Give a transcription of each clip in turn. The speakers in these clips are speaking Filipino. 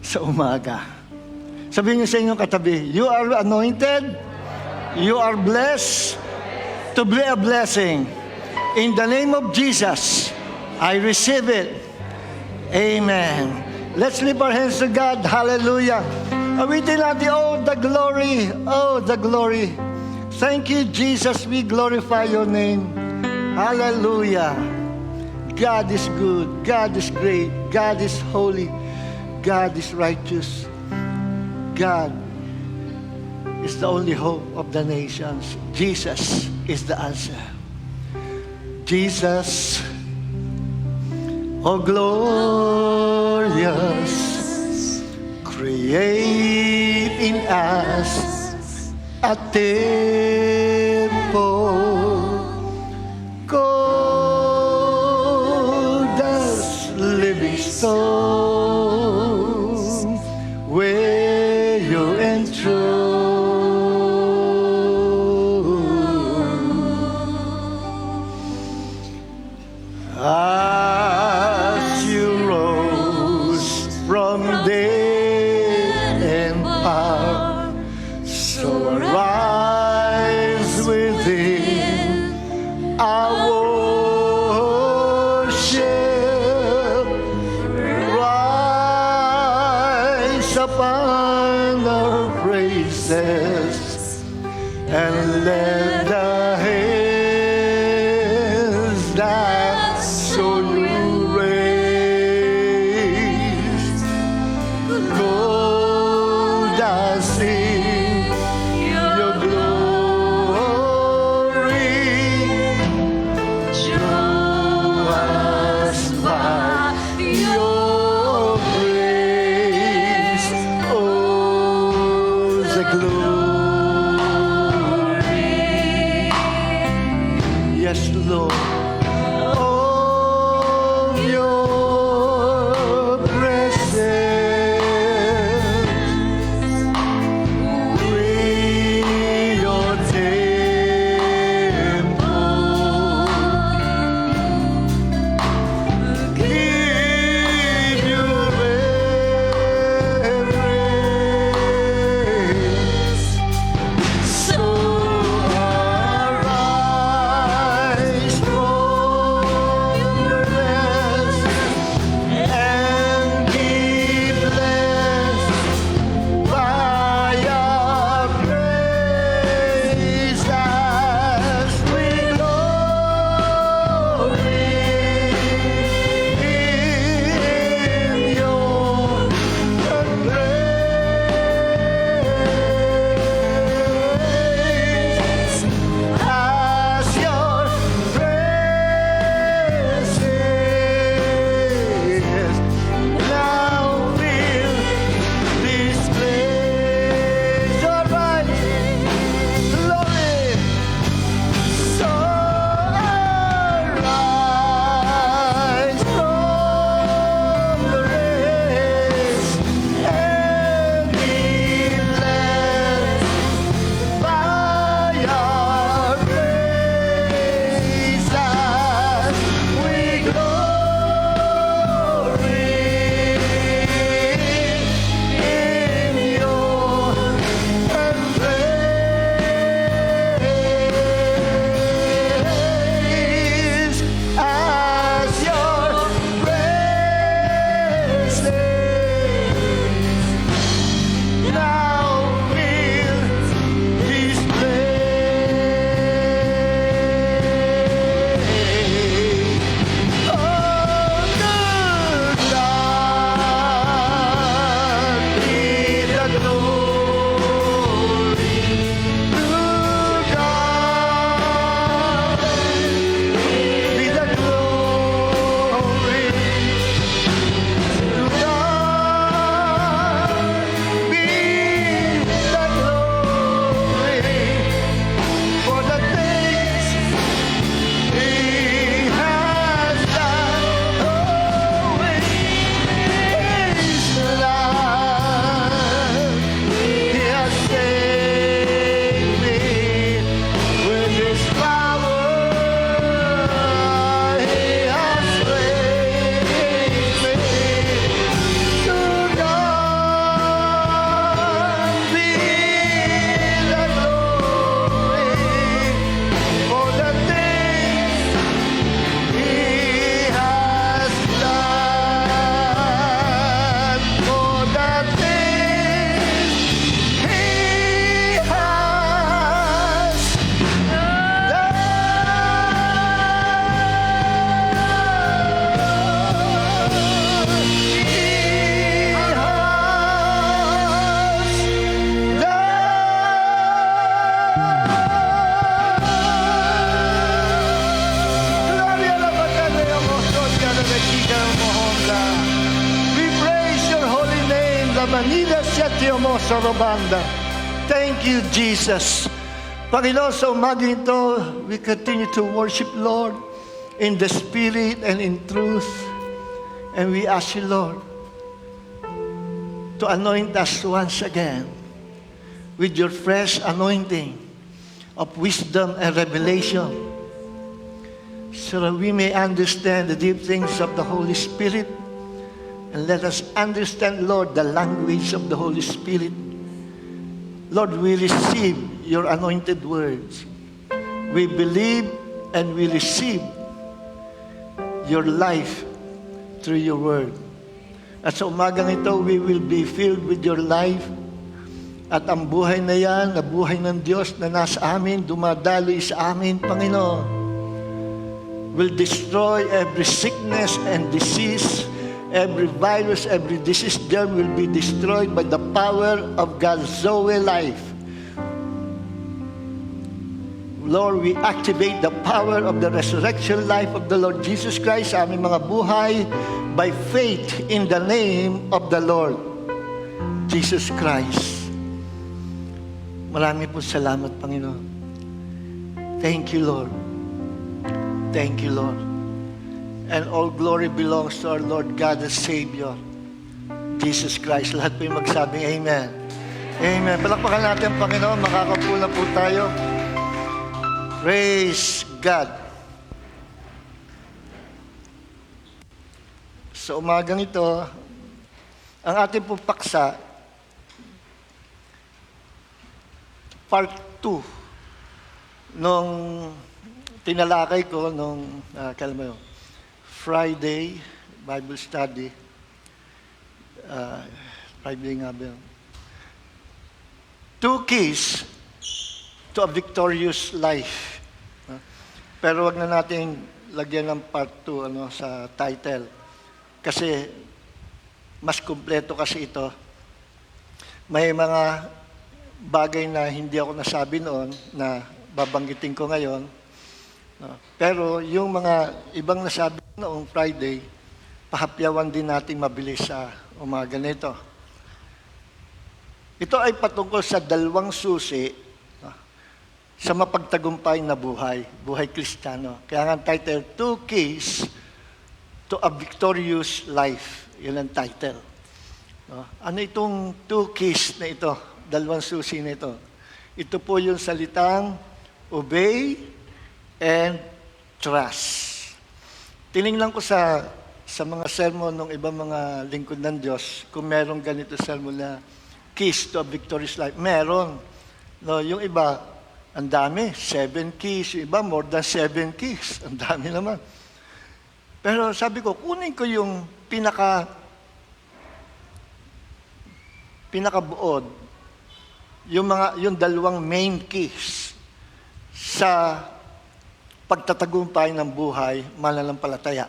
sa umaga. Sabihin niyo sa inyong katabi, you are anointed, you are blessed to be a blessing. In the name of Jesus, I receive it. Amen. Let's lift our hands to God. Hallelujah. Awitin natin, oh, the glory. Oh, the glory. Thank you, Jesus. We glorify your name. Hallelujah. God is good. God is great. God is holy. God is righteous. God is the only hope of the nations. Jesus is the answer. Jesus, oh glorious, create in us a temple called as living stones, where you're enthroned. As you rose from death and power, so arise within our worship. Rise upon our praises and let the hands that so you raise go dancing your glory. Show us by your grace, oh, the glory. Yes, Lord. Oh, your presence Manila Setiomo Sorobanda. Thank you, Jesus. Panginoon, sa umaga ito, we continue to worship, Lord, in the Spirit and in truth. And we ask you, Lord, to anoint us once again with your fresh anointing of wisdom and revelation, so that we may understand the deep things of the Holy Spirit. And let us understand, Lord, the language of the Holy Spirit. Lord, we receive your anointed words. We believe and we receive your life through your word. At sa umagang ito, we will be filled with your life. At ang buhay na yan, na buhay ng Diyos na nasa amin, dumadaloy sa amin, Panginoon, will destroy every sickness and disease. Every virus, every disease germ will be destroyed by the power of God's Zoe life. Lord, we activate the power of the resurrection life of the Lord Jesus Christ sa aming mga buhay by faith in the name of the Lord Jesus Christ. Marami po salamat, Panginoon. Thank you, Lord. Thank you, Lord. And all glory belongs to our Lord God and Savior, Jesus Christ. Lahat po yung magsabing Amen. Amen. Palakpakan natin ang Panginoon. Makakaupo na po tayo. Praise God. Sa umagang ito, ang ating pong paksa, part 2, nung tinalakay ko, nung, kailan mo yun? Friday, Bible study. Friday nga ba yun? 2 keys to a victorious life. Pero wag na natin lagyan ng part 2 sa title. Kasi mas kumpleto kasi ito. May mga bagay na hindi ako nasabi noon na babanggitin ko ngayon. Pero yung mga ibang nasabi noong Friday, pahapyawan din natin mabilis sa umaga nito. Ito ay patungkol sa 2 susi sa mapagtagumpay na buhay, buhay Kristiyano. Kaya nga ang title, 2 Keys to a Victorious Life. Yun ang title. Ano itong 2 keys na ito, 2 susi na ito? Ito po yung salitang obey and trust. Tiningnan ko sa mga sermon ng ibang mga lingkod ng Diyos, kung merong ganito sermon na keys to a victorious life. Meron. No, yung iba, ang dami, 7 keys. Yung iba, more than 7 keys. Ang dami naman. Pero sabi ko, kunin ko yung pinakabuod, yung 2 main keys sa pagtatagumpay ng buhay, mananampalataya.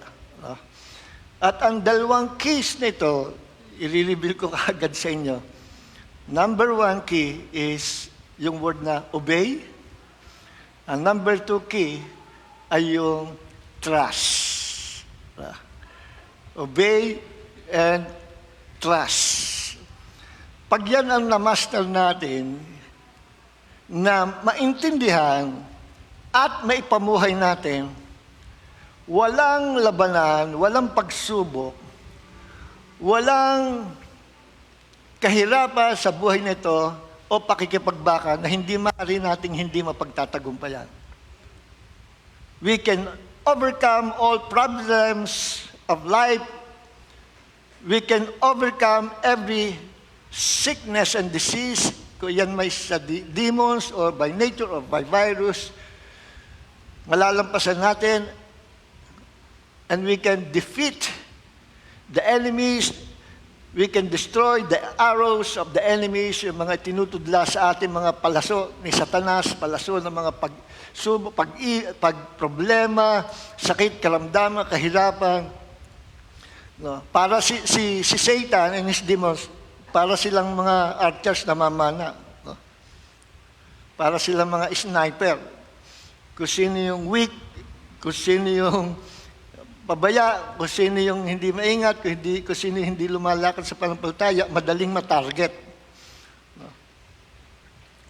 At ang 2 keys nito, i-reveal ko kaagad sa inyo. Number 1 key is yung word na obey. Ang number 2 key ay yung trust. Obey and trust. Pag yan ang na-master natin, na maintindihan at maipamuhay natin, walang labanan, walang pagsubok, walang kahirapan sa buhay nito o pakikipagbaka na hindi maaari nating hindi mapagtatagumpayan. We can overcome all problems of life. We can overcome every sickness and disease, kung yan may sa demons or by nature or by virus. Malalampasan natin, and we can defeat the enemies. We can destroy the arrows of the enemies, yung mga tinutudla sa ating mga palaso ni Satanas, palaso ng mga pag-problema, sakit, karamdaman, kahirapan. No? Para si Satan and his demons, para silang mga archers na mamana. No? Para silang mga sniper. Kung sino yung weak, kung sino yung pabaya, kung sino yung hindi maingat, kung sino yung hindi lumalakad sa pananampalataya, madaling matarget.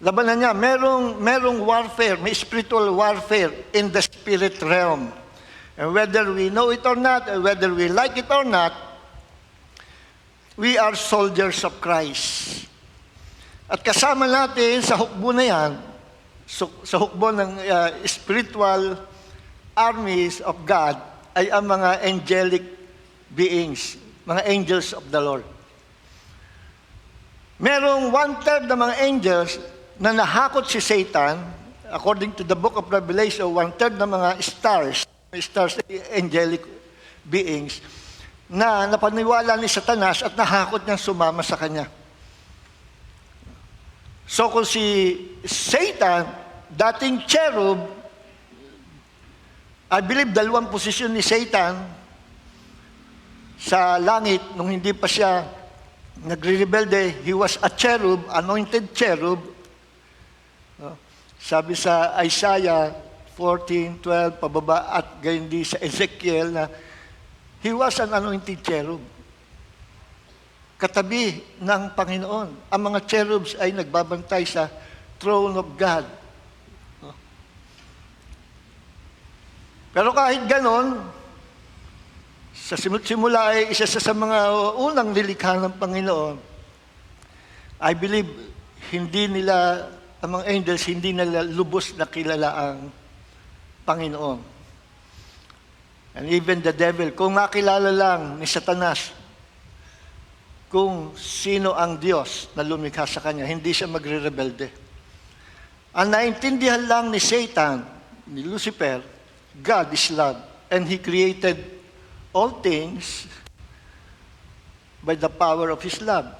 Labanan niya, merong warfare, may spiritual warfare in the spirit realm. And whether we know it or not, or whether we like it or not, we are soldiers of Christ. At kasama natin sa hukbo na yan, sa hukbo ng spiritual armies of God, ay ang mga angelic beings, mga angels of the Lord. Merong 1/3 ng mga angels na nahakot si Satan, according to the book of Revelation, 1/3 ng mga stars, angelic beings, na napaniwala ni Satanas at nahakot niyang sumama sa kanya. So kung si Satan, dating cherub, I believe 2 posisyon ni Satan sa langit nung hindi pa siya nagre-rebelde. He was a cherub, anointed cherub. Sabi sa Isaiah 14:12 pababa at gayon din sa Ezekiel na he was an anointed cherub. Katabi ng Panginoon. Ang mga cherubs ay nagbabantay sa throne of God. Pero kahit ganon, sa simula ay isa sa mga unang nilikha ng Panginoon, I believe ang mga angels, hindi nila lubos na kilala ang Panginoon. And even the devil, kung makilala lang ni Satanas kung sino ang Diyos na lumikha sa kanya, hindi siya magre-rebelde. Ang naintindihan lang ni Satan, ni Lucifer, God is love, and He created all things by the power of His love.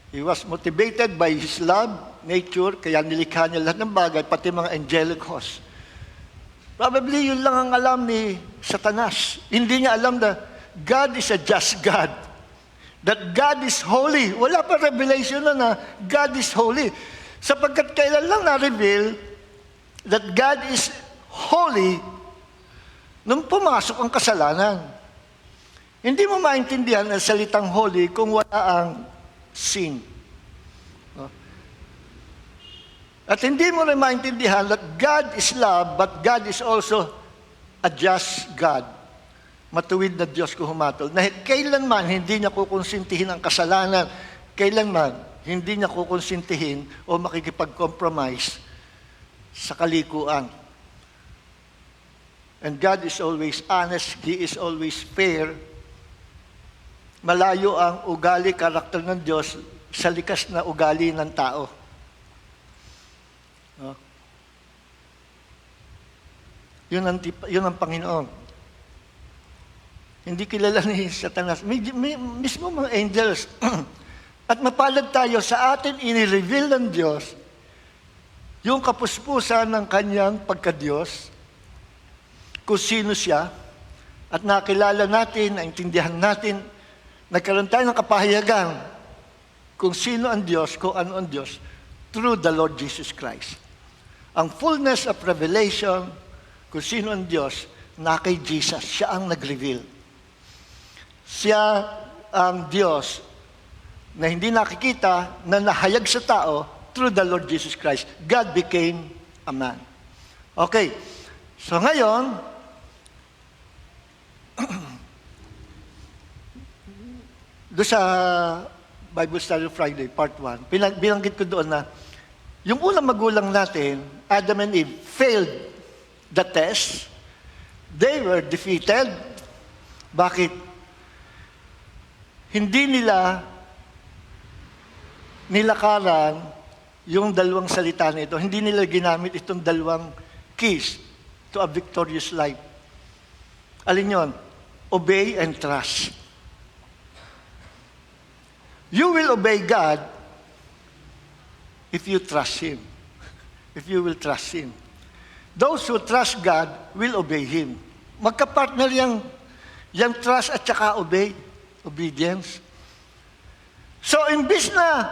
He was motivated by His love, nature, kaya nilikha niya lahat ng bagay, pati mga angelic hosts. Probably yun lang ang alam ni Satanas. Hindi niya alam na God is a just God. That God is holy. Wala pa revelation na God is holy. Sapagkat kailan lang na-reveal that God is holy nung pumasok ang kasalanan. Hindi mo maintindihan ang salitang holy kung wala ang sin. At hindi mo rin maintindihan that God is love, but God is also a just God. Matuwid na Diyos kung humatol. Na kailanman hindi niya kukonsintihin ang kasalanan. Kailanman hindi niya kukonsintihin o makikipag-compromise sa kalikuan. And God is always honest. He is always fair. Malayo ang ugali, karakter ng Diyos sa likas na ugali ng tao. Yun ang Panginoon. Hindi kilala ni Satanas. Mismo mga angels. At mapalad tayo, sa atin inireveal ng Diyos yung kapuspusan ng kanyang pagka-Diyos, kung sino siya, at nakilala natin, naintindihan natin, nagkaroon tayo ng kapahayagan kung sino ang Diyos, kung ano ang Diyos, through the Lord Jesus Christ. Ang fullness of revelation, kung sino ang Diyos, na kay Jesus, siya ang nag-reveal. Siya ang Diyos na hindi nakikita, na nahayag sa tao through the Lord Jesus Christ. God became a man. Okay. So ngayon, doon sa Bible Study Friday, Part 1, binanggit ko doon na yung unang magulang natin, Adam and Eve, failed the test. They were defeated. Bakit? Hindi nila nilakaran yung dalawang salita na ito. Hindi nila ginamit itong dalawang keys to a victorious life. Alin yon? Obey and trust. You will obey God if you trust Him. If you will trust Him. Those who trust God will obey Him. Magkapartner yung trust at saka obedience. So, imbis na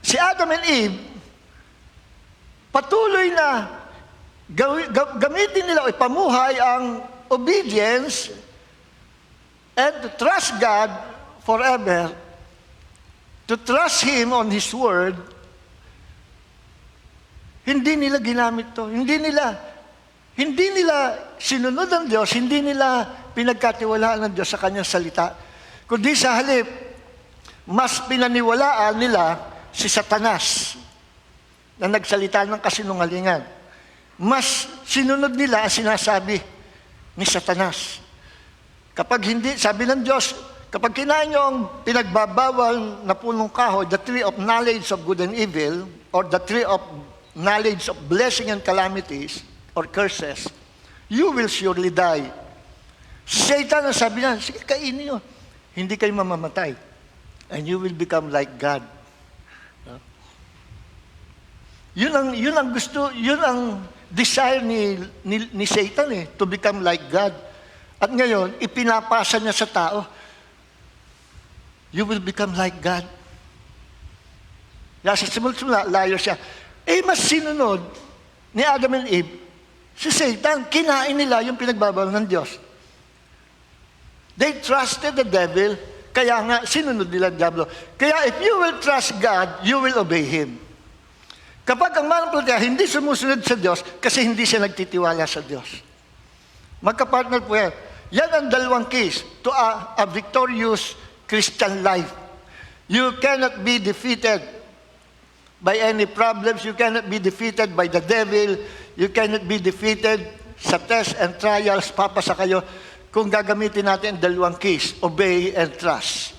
si Adam and Eve, patuloy na gamitin nila o ipamuhay ang obedience and to trust God forever, to trust Him on His Word, hindi nila ginamit to. Hindi nila sinunod ang Diyos, hindi nila pinagkatiwalaan ng Diyos sa Kanyang salita. Kundi sa halip, mas pinaniwalaan nila si Satanas na nagsalita ng kasinungalingan. Mas sinunod nila ang sinasabi ni Satanas. Kapag hindi, sabi ng Diyos, kapag kinain nyo ang pinagbabawal na punong kahoy, the tree of knowledge of good and evil, or the tree of knowledge of blessing and calamities, or curses, you will surely die. Satan ang sabi niya, sige, kainin nyo. Hindi kayo mamamatay. And you will become like God. Yun ang gusto, yun ang desire ni Satan to become like God. At ngayon, ipinapasa niya sa tao, you will become like God. Kaya sa simula, liar siya. Mas sinunod ni Adam and Eve, si Satan, kinain nila yung pinagbabawal ng Diyos. They trusted the devil, kaya nga sinunod nila ang Diablo. Kaya if you will trust God, you will obey Him. Kapag ang manampalataya hindi sumusunod sa Diyos, kasi hindi siya nagtitiwala sa Diyos. Magkapartner po yan. Yan ang dalawang keys to a victorious Christian life. You cannot be defeated by any problems. You cannot be defeated by the devil. You cannot be defeated sa tests and trials. Papasa kayo kung gagamitin natin ang dalawang keys, obey and trust.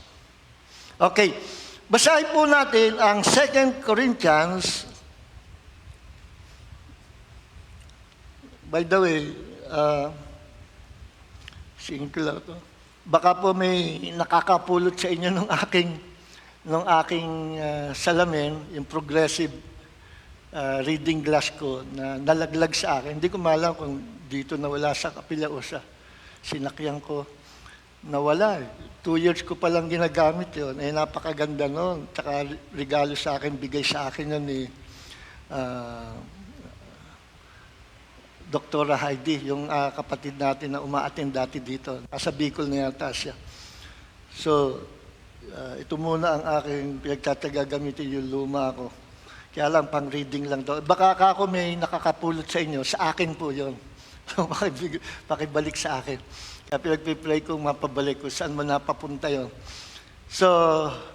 Okay. Basahin po natin ang 2 Corinthians. By the way, singular to. Baka po may nakakapulot sa inyo ng aking salamin, yung progressive reading glass ko na nalaglag sa akin. Hindi ko maalam kung dito nawala sa kapila o sa sinakyan ko. Nawala. 2 years ko palang ginagamit yun. Napakaganda nun. Tsaka regalo sa akin, bigay sa akin yun ni Dr. Heidi, yung kapatid natin na umaattend dati dito. Nasa Bicol na yata siya. So, ito muna ang aking pinagtataga gamitin yung luma ko. Kaya lang, pang reading lang daw. Baka ako may nakakapulot sa inyo, sa akin po yun. Pakibalik sa akin. Kaya pinagpipray kong mapabalik kung saan mo napapunta yun. So,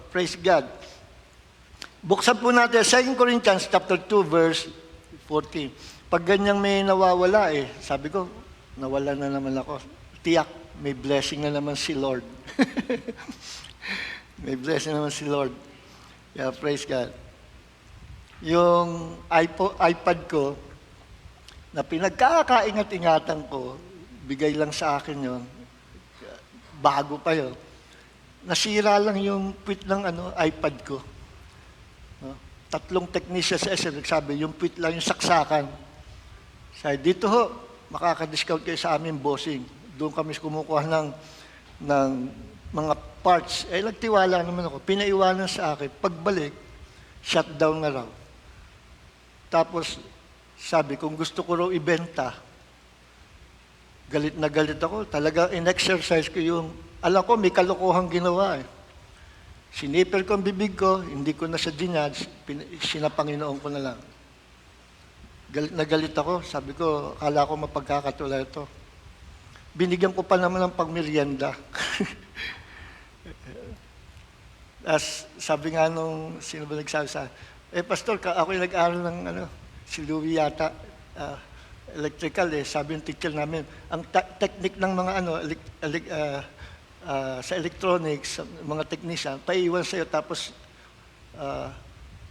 praise God. Buksan po natin 2 Corinthians chapter 2, verse 14. Pag ganyang may nawawala sabi ko, nawala na naman ako. Tiyak, may blessing na naman si Lord. May blessing naman si Lord. Yeah, praise God. Yung iPad ko, na pinagkakaingat-ingatan ko, bigay lang sa akin yon, bago pa yon. Nasira lang yung puwit ng iPad ko. 3 technicians sa SM, sabi, yung puwit lang yung saksakan. Sabi, dito ho, makaka-discount kayo sa aming bossing. Doon kami kumukuha ng mga parts. Nagtiwala naman ako. Pinaiwanan sa akin. Pagbalik, shutdown na raw. Tapos, sabi, kung gusto ko raw ibenta, galit na galit ako. Talaga, in-exercise ko yung, alam ko, may kalokohang ginawa Sinipir ko ang bibig ko, hindi ko na siya dinudge, sinapanginoon ko na lang. Galit na galit ako. Sabi ko, akala ko mapagkakatula ito. Binigyan ko pa naman ng pagmerienda. As sabi nga nung, sino ba nagsabi sa Pastor, ako yung nag-aaral ng si Louie yata, electrical sabi ng teacher namin, ang technique ng mga sa electronics, mga technician, paiwan sa'yo tapos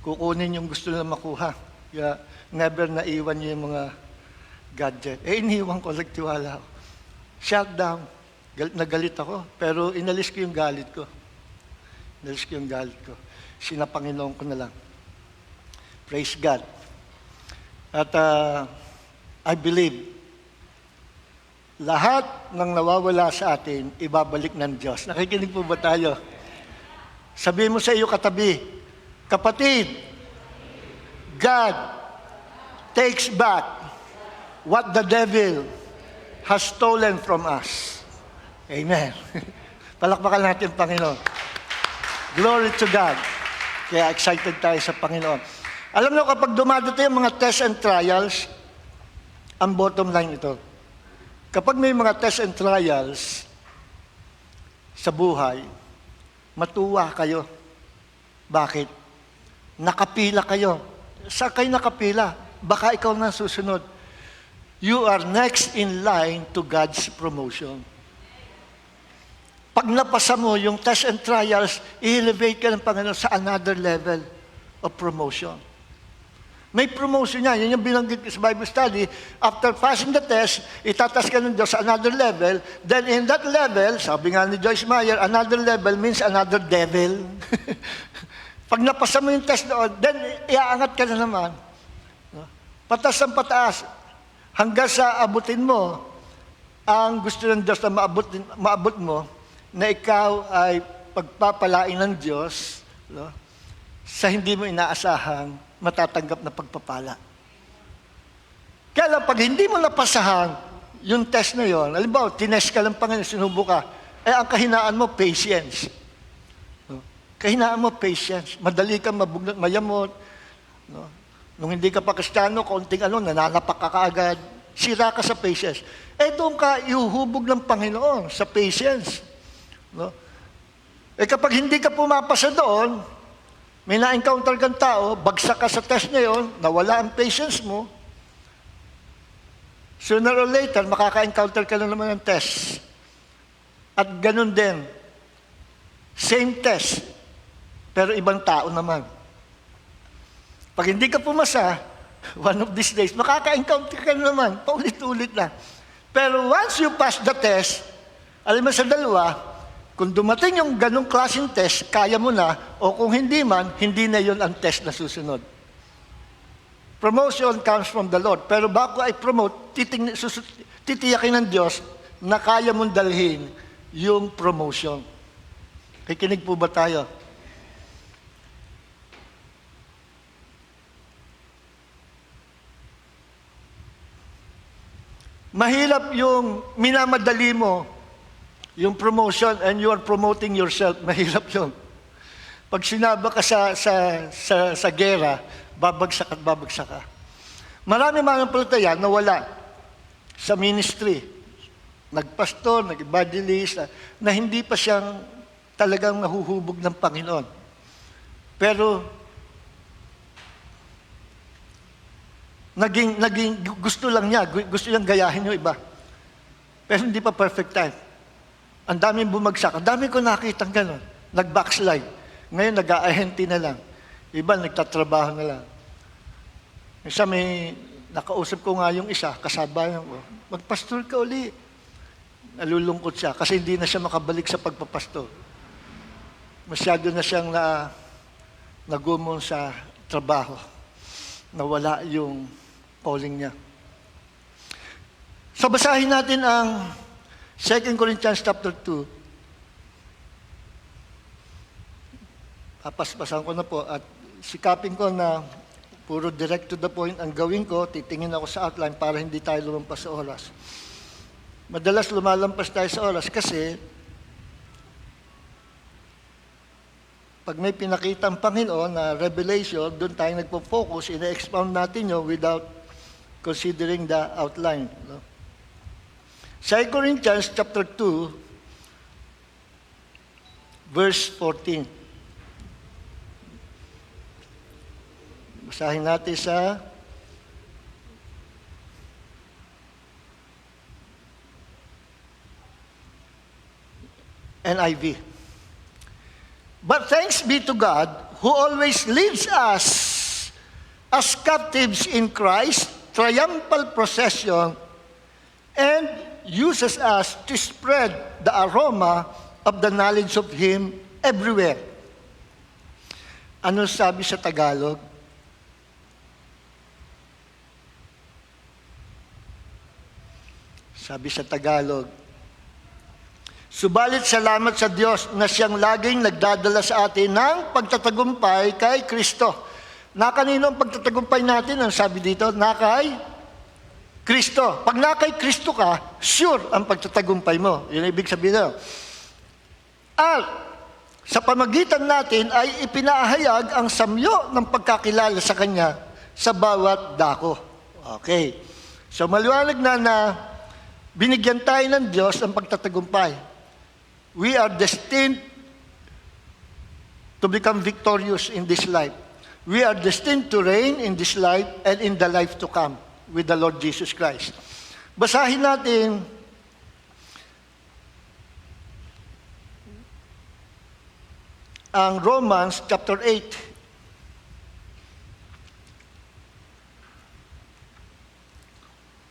kukunin yung gusto nila makuha. Kaya never naiwan niyo yung mga gadget. Iniwan ko, nagtiwala ako. Shutdown. Galit na galit ako, pero inalis ko yung galit ko. Sinapanginoon ko na lang. Praise God. At I believe, lahat ng nawawala sa atin, ibabalik ng Diyos. Nakikinig po ba tayo? Sabihin mo sa iyo katabi, kapatid, God takes back what the devil has stolen from us. Amen. Palakpakan natin, Panginoon. Glory to God. Kaya excited tayo sa Panginoon. Alam niyo, kapag dumadating yung mga tests and trials, ang bottom line ito. Kapag may mga tests and trials sa buhay, matuwa kayo. Bakit? Nakapila kayo. Saan kayo nakapila? Baka ikaw na susunod. You are next in line to God's promotion. Pag napasa mo yung tests and trials, i-elevate ka ng Panginoon sa another level of promotion. May promotion niya. Yan yung binanggit ko sa Bible study. After passing the test, itatas ka ng Diyos sa another level. Then in that level, sabi nga ni Joyce Meyer, another level means another devil. Pag napasa mo yung test doon, then iaangat ka na naman. Patas ang pataas. Hanggang sa abutin mo ang gusto ng Diyos na maabot mo, na ikaw ay pagpapalain ng Diyos, no, sa hindi mo inaasahang matatanggap na pagpapala. Kaya lang, pag hindi mo napasahan yung test na yon, halimbawa, tinest ka lang Panginoon, sinubo ka, ang kahinaan mo, patience. No? Kahinaan mo, patience. Madali kang mabugnot, mayamot. No? Nung hindi ka pa Kristiyano, konting nananapak ka kaagad, sira ka sa patience. Doon ka ihuhubog ng Panginoon sa patience. No? Kapag hindi ka pumapasa doon, may na-encounter kang tao, bagsak ka sa test na yon, nawala ang patience mo, sooner or later, makaka-encounter ka na naman ng test. At ganun din, same test, pero ibang tao naman. Pag hindi ka pumasa, one of these days, makaka-encounter ka na naman, paulit-ulit na. Pero once you pass the test, alam mo sa dalawa, kung dumating yung ganong klaseng test, kaya mo na, o kung hindi man, hindi na yun ang test na susunod. Promotion comes from the Lord. Pero bago ay promote, titiyakin ng Diyos na kaya mong dalhin yung promotion. Kikinig po ba tayo? Mahirap yung minamadali mo yung promotion and you are promoting yourself. Mahirap yun. Pag sinaba ka sa gera, babagsak at babagsak ka. Marami mananampalataya na wala sa ministry. Nagpastor, nag-evangelist, na hindi pa siyang talagang nahuhubog ng Panginoon. Pero gusto lang niya, gusto niyang gayahin yung iba. Pero hindi pa perfect time. Ang daming bumagsak. Ang dami ko nakitang gano'n. Nag-backslide. Ngayon, nag-aahenti na lang. Iba, nagtatrabaho na lang. Isa may nakausap ko nga yung isa, kasabayan ko. Magpastor ka uli. Nalulungkot siya kasi hindi na siya makabalik sa pagpapastor. Masyado na siyang nagumon sa trabaho. Nawala yung calling niya. So, basahin natin ang 2 Corinthians chapter 2. Papaspasan ko na po at sikapin ko na puro direct to the point ang gawin ko. Titingin ako sa outline para hindi tayo lumampas sa oras. Madalas lumalampas tayo sa oras kasi pag may pinakita ang Panginoon na revelation, doon tayo nagpo-focus, ina-expound natin yun without considering the outline. No? 2 Corinthians chapter 2, verse 14. Basahin natin sa NIV. But thanks be to God who always leads us as captives in Christ's triumphal procession and uses us to spread the aroma of the knowledge of Him everywhere. Ano sabi sa Tagalog? Sabi sa Tagalog, subalit salamat sa Diyos na siyang laging nagdadala sa atin ng pagtatagumpay kay Kristo. Na kanino ang pagtatagumpay natin? Ang sabi dito, na kay Kristo. Pag na kay Kristo ka, sure ang pagtatagumpay mo. Yun ang ibig sabihin na. At sa pamagitan natin ay ipinahayag ang samyo ng pagkakilala sa Kanya sa bawat dako. Okay. So maliwanag na binigyan tayo ng Diyos ng pagtatagumpay. We are destined to become victorious in this life. We are destined to reign in this life and in the life to come with the Lord Jesus Christ. Basahin natin ang Romans chapter 8.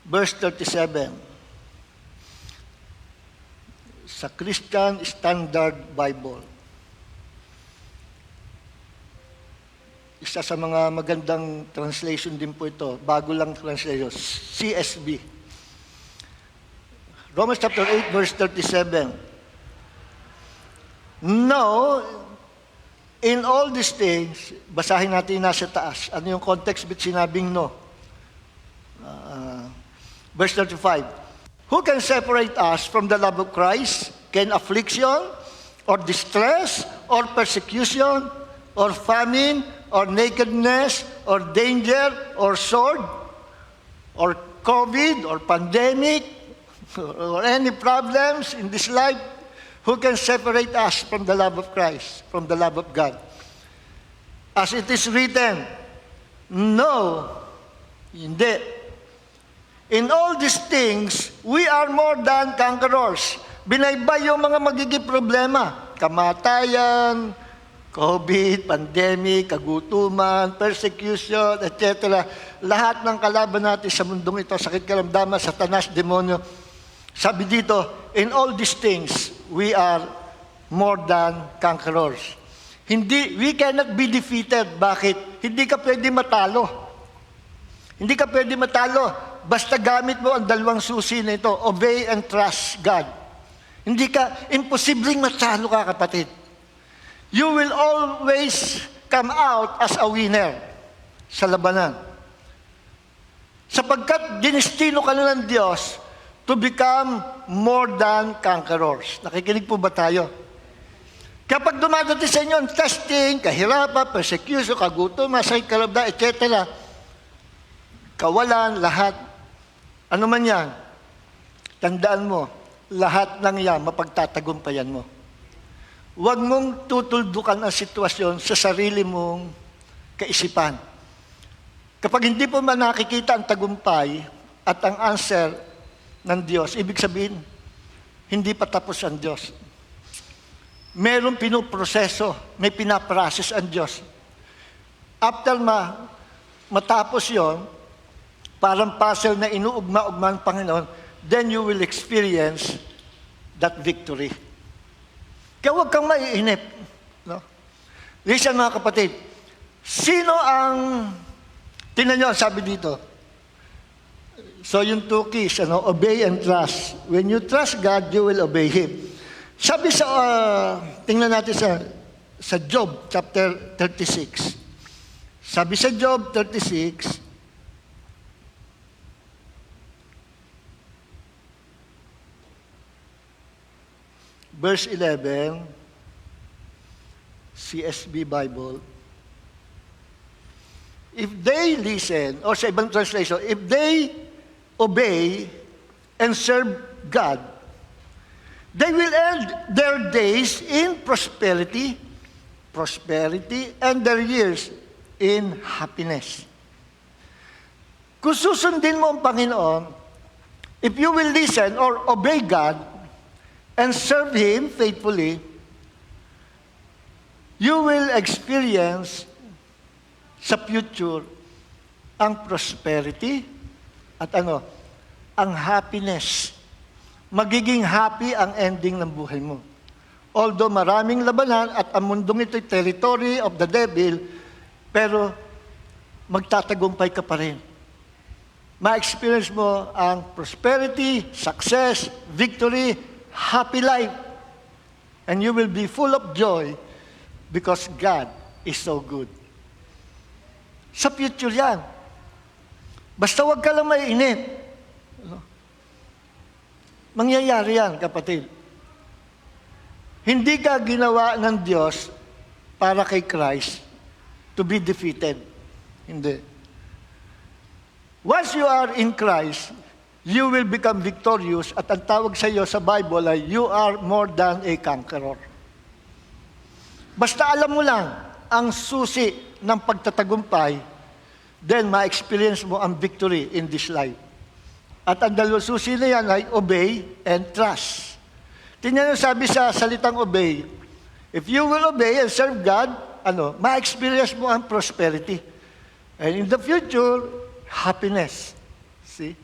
Verse 37. Sa Christian Standard Bible. Isa sa mga magandang translation din po ito. Bago lang translation. CSB. Romans chapter 8, verse 37. No, in all these things, basahin natin nasa taas. Ano yung context bit sinabing no? Verse 35. Who can separate us from the love of Christ? Can affliction, or distress, or persecution, or famine, or nakedness, or danger, or sword, or COVID, or pandemic, or any problems in this life? Who can separate us from the love of Christ, from the love of God? As it is written, no, hindi. In all these things, we are more than conquerors. Binaybay yung mga magiging problema. Kamatayan, COVID, pandemic, kagutuman, persecution, etc. Lahat ng kalaban natin sa mundong ito, sakit karamdaman, satanas, demonyo. Sabi dito, in all these things, we are more than conquerors. We cannot be defeated. Bakit? Hindi ka pwede matalo. Hindi ka pwede matalo. Basta gamit mo ang dalawang susi na ito, obey and trust God. Imposibleng matalo ka, kapatid. You will always come out as a winner sa labanan. Sapagkat dinestino ka na ng Diyos to become more than conquerors. Nakikinig po ba tayo? Kapag dumadating sa inyo ang testing, kahirapan, persecution, kagutom, sakit karamdaman, etc., kawalan, lahat, ano man yan, tandaan mo, lahat ng yan, mapagtatagumpayan mo. Huwag mong tutuldukan ang sitwasyon sa sarili mong kaisipan. Kapag hindi po man nakikita ang tagumpay at ang answer ng Diyos, ibig sabihin, hindi pa tapos ang Diyos. Merong pinoproseso, may pinaprocess ang Diyos. After matapos yon, parang puzzle na inuugma-ugma ng Panginoon, then you will experience that victory. Kaya huwag kang maiinip. No? Listen mga kapatid, sino ang, tingnan nyo, sabi dito, so yung two keys, obey and trust. When you trust God, you will obey Him. Sabi sa, tingnan natin sa Job chapter 36. Sabi sa Job 36, verse 11, CSB Bible, if they listen, or sa ibang translation, if they obey and serve God, they will end their days in prosperity, and their years in happiness. Kung susundin mo ang Panginoon, if you will listen or obey God, and serve Him faithfully, you will experience sa future ang prosperity at ang happiness. Magiging happy ang ending ng buhay mo. Although maraming labanan at ang mundong ito'y territory of the devil, pero magtatagumpay ka pa rin. Ma-experience mo ang prosperity, success, victory, happy life. And you will be full of joy because God is so good. Sa future yan. Basta wag ka lang mainip. Mangyayari yan, kapatid. Hindi ka ginawa ng Diyos para kay Christ to be defeated. Hindi. Once you are in Christ, you will become victorious at ang tawag sa iyo sa Bible ay you are more than a conqueror. Basta alam mo lang ang susi ng pagtatagumpay, then ma-experience mo ang victory in this life. At ang dalawang susi na yan ay obey and trust. Tingnan nyo sabi sa salitang obey, if you will obey and serve God, ma-experience mo ang prosperity. And in the future, happiness. See?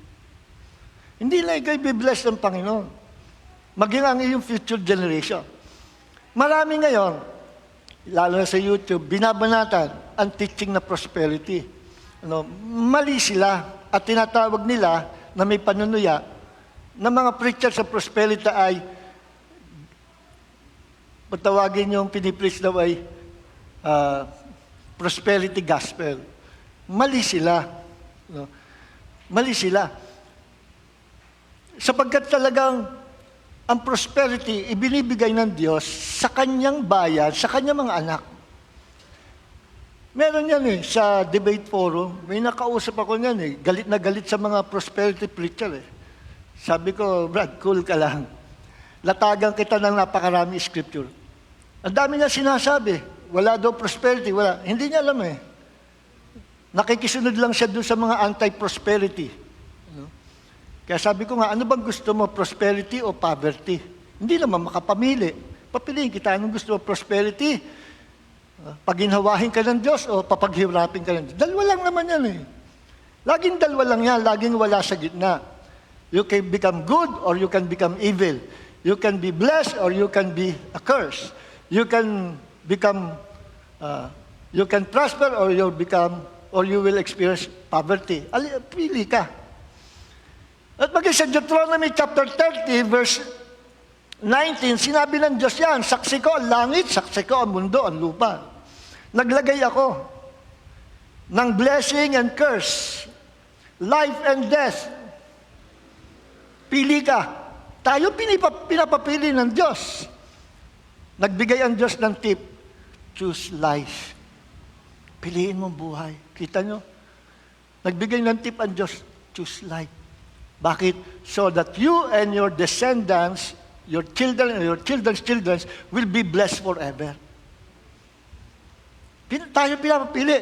Hindi lang ikaw i-bless ng Panginoon. Maging ang iyong future generation. Marami ngayon, lalo na sa YouTube, binabanatan ang teaching na prosperity. Mali sila at tinatawag nila na may panunuya na mga preacher sa prosperity ay patawagin yung pinipreach daw ay prosperity gospel. Mali sila. Mali sila. Sapagkat talagang ang prosperity ibinibigay ng Diyos sa kanyang bayan, sa kanyang mga anak. Meron yan sa debate forum. May nakausap ako niyan galit na galit sa mga prosperity preacher Sabi ko, Brad, cool ka lang. Latagan kita ng napakarami scripture. Ang dami niya sinasabi. Wala daw prosperity, wala. Hindi niya alam Nakikisunod lang siya doon sa mga anti-prosperity. Kaya sabi ko nga, ano bang gusto mo, prosperity o poverty? Hindi naman makapamili. Papiliin kita, anong gusto mo, prosperity? Paginhawahin ka ng Diyos o papaghirapin ka ng Diyos? Dalawa lang naman yan Laging dalawa lang yan, laging wala sa gitna. You can become good or you can become evil. You can be blessed or you can be accursed. You can become, you can prosper or you will experience poverty. Pili ka. At maging sa Deuteronomy chapter 30, verse 19, sinabi ng Diyos yan, saksi ko ang langit, saksi ko ang mundo, ang lupa. Naglagay ako ng blessing and curse, life and death. Pili ka. Tayo pinapapili ng Diyos. Nagbigay ang Diyos ng tip, choose life. Piliin mo buhay. Kita nyo? Nagbigay ng tip ang Diyos, choose life. Bakit? So that you and your descendants, your children and your children's children will be blessed forever. Tayo pinapapili.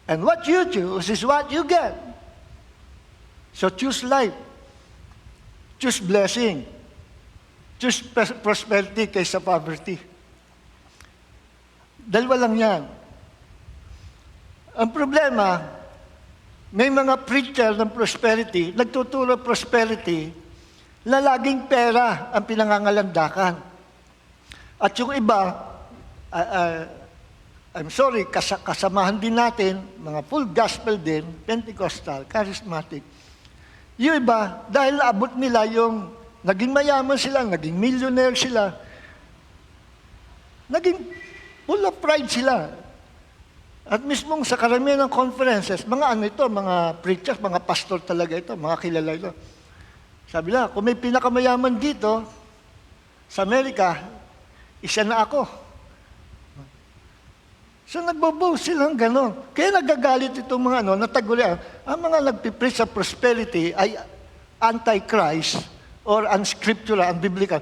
And what you choose is what you get. So choose life. Choose blessing. Choose prosperity kaysa poverty. Dalawa lang yan. Ang problema, may mga preacher ng prosperity, nagtuturo prosperity, na laging pera ang pinangangalandakan. At yung iba, I'm sorry, kasamahan din natin, mga full gospel din, Pentecostal, charismatic. Yung iba, dahil naabot nila yung naging mayaman sila, naging millionaire sila, naging full of pride sila. At mismong sa karamihan ng conferences, mga preachers, mga pastor talaga ito, mga kilala ito. Sabi na, kung may pinakamayaman dito, sa Amerika, isa na ako. So nagbo-boast silang gano'n. Kaya nagagalit itong mga natagulian. Ang mga nagpipreach sa prosperity ay anti-Christ or unscriptural, unbiblical.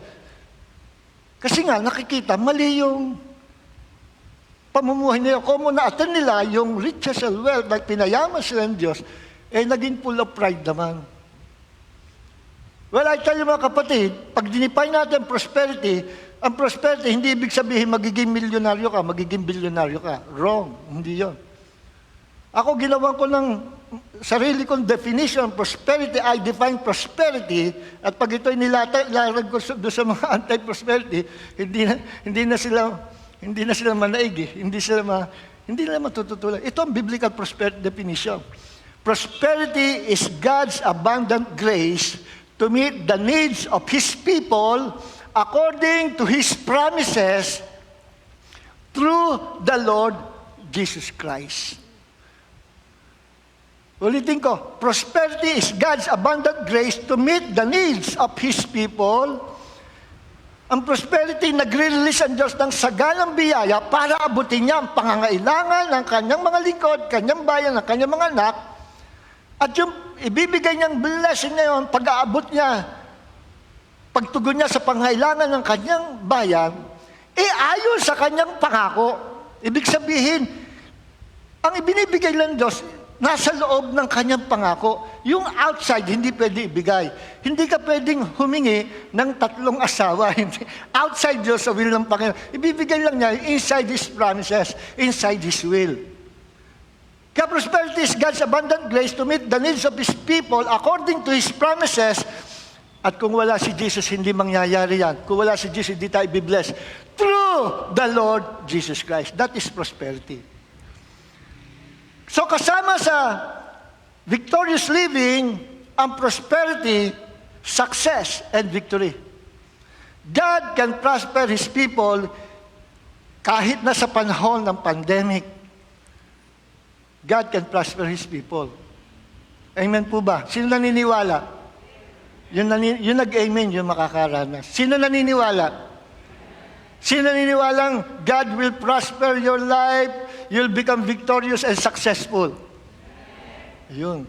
Kasi nga, nakikita, mali yung pamumuhay nila. Kung na-attend nila yung riches and wealth, like pinayaman sila ng Diyos, naging full of pride naman. Well, I tell you mga kapatid, pag dinipay natin prosperity, ang prosperity, hindi ibig sabihin magiging milyonaryo ka, magiging bilyonaryo ka. Wrong. Hindi yon. Ako ginawa ko ng sarili kong definition, prosperity, I define prosperity, at pag ito'y nilarag ko doon sa mga anti-prosperity, hindi na sila manaig hindi nila matututulan. Ito ang biblical prosperity definition. Prosperity is God's abundant grace to meet the needs of His people according to His promises through the Lord Jesus Christ. Ulitin ko, prosperity is God's abundant grace to meet the needs of His people. Ang prosperity, nagre-release ang Diyos ng sagalang biyaya para abutin niya ang pangangailangan ng kanyang mga lingkod, kanyang bayan, ng kanyang mga anak. At yung ibibigay niyang blessing na yun, pag-aabot niya, pagtugon niya sa pangangailangan ng kanyang bayan, ayon sa kanyang pangako. Ibig sabihin, ang ibinibigay ng Diyos, nasa loob ng kanyang pangako. Yung outside, hindi pwede ibigay. Hindi ka pwedeng humingi ng 3 asawa. Outside Diyos, sa will ng Panginoon. Ibibigay lang niya inside His promises, inside His will. Kaya prosperity is God's abundant grace to meet the needs of His people according to His promises. At kung wala si Jesus, hindi mangyayari yan. Kung wala si Jesus, hindi tayo i-bless. Through the Lord Jesus Christ. That is prosperity. So kasama sa victorious living, ang prosperity, success, and victory. God can prosper His people kahit na sa panahon ng pandemic. God can prosper His people. Amen po ba? Sino naniniwala? Yung nag-amen, yung makakaranas. Sino naniniwala? Sino naniniwalang God will prosper your life, you'll become victorious and successful? Yun.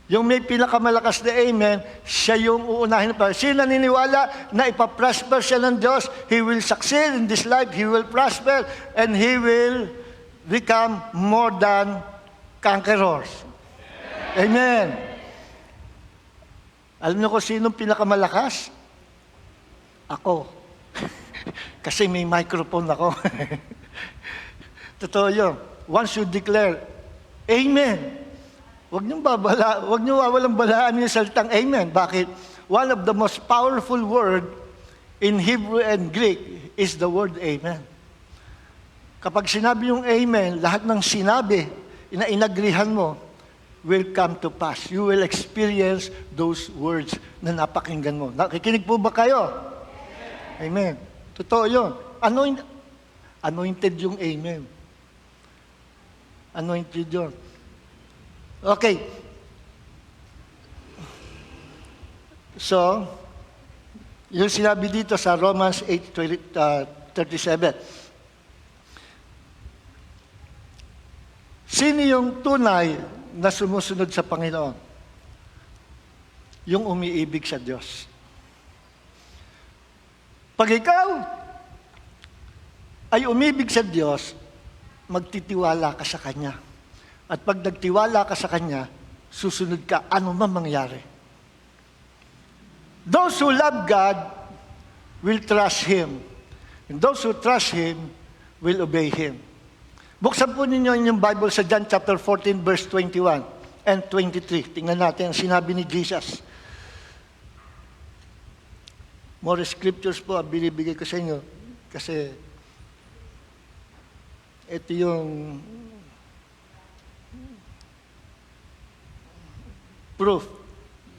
Yung may pinakamalakas na amen, siya yung uunahin pa. Sino naniniwala na ipaprosper siya ng Diyos, He will succeed in this life, He will prosper, and He will become more than conquerors. Amen. Alam niyo kung sino pinakamalakas? Ako. Kasi may microphone ako. Totoo yun. Once you declare, Amen. Huwag niyo wawalang balaan yung salitang Amen. Bakit? One of the most powerful word in Hebrew and Greek is the word Amen. Kapag sinabi yung Amen, lahat ng sinabi na inagrihan mo will come to pass. You will experience those words na napakinggan mo. Nakikinig po ba kayo? Amen. Totoo yun. Anointed yung Amen. Anointed yun. Okay. So, yung sinabi dito sa Romans 8:37. Sino yung tunay na sumusunod sa Panginoon? Yung umiibig sa Diyos. Pag ikaw ay umibig sa Diyos, magtitiwala ka sa Kanya. At pag nagtiwala ka sa Kanya, susunod ka ano man mangyari. Those who love God will trust Him. And those who trust Him will obey Him. Buksan po ninyo yung Bible sa John chapter 14, verse 21 and 23. Tingnan natin ang sinabi ni Jesus. More scriptures po ang binibigay ko sa inyo kasi ito yung proof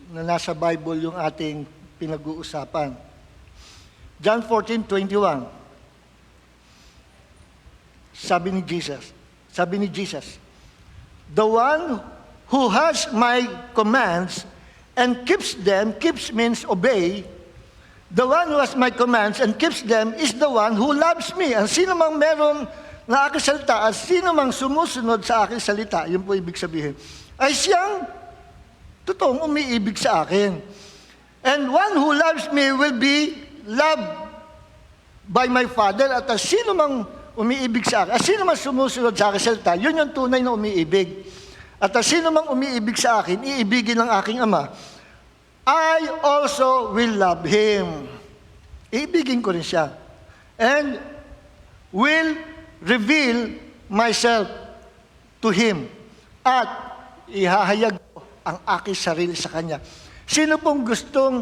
na nasa Bible yung ating pinag-uusapan. John 14:21. Sabi ni Jesus, the one who has my commands and keeps them, keeps means obey. The one who has my commands and keeps them is the one who loves me. Ang sino mang meron na aking salita at sino mang sumusunod sa aking salita, yun po ibig sabihin, ay siyang totoong umiibig sa akin. And one who loves me will be loved by my Father. At sino mang umiibig sa akin, at sino mang sumusunod sa aking salita, yun yung tunay na umiibig. At sino mang umiibig sa akin, iibigin ng aking Ama. I also will love him. Iibigin ko rin siya. And will reveal myself to him. At ihahayag ko ang aking sarili sa kanya. Sino pong gustong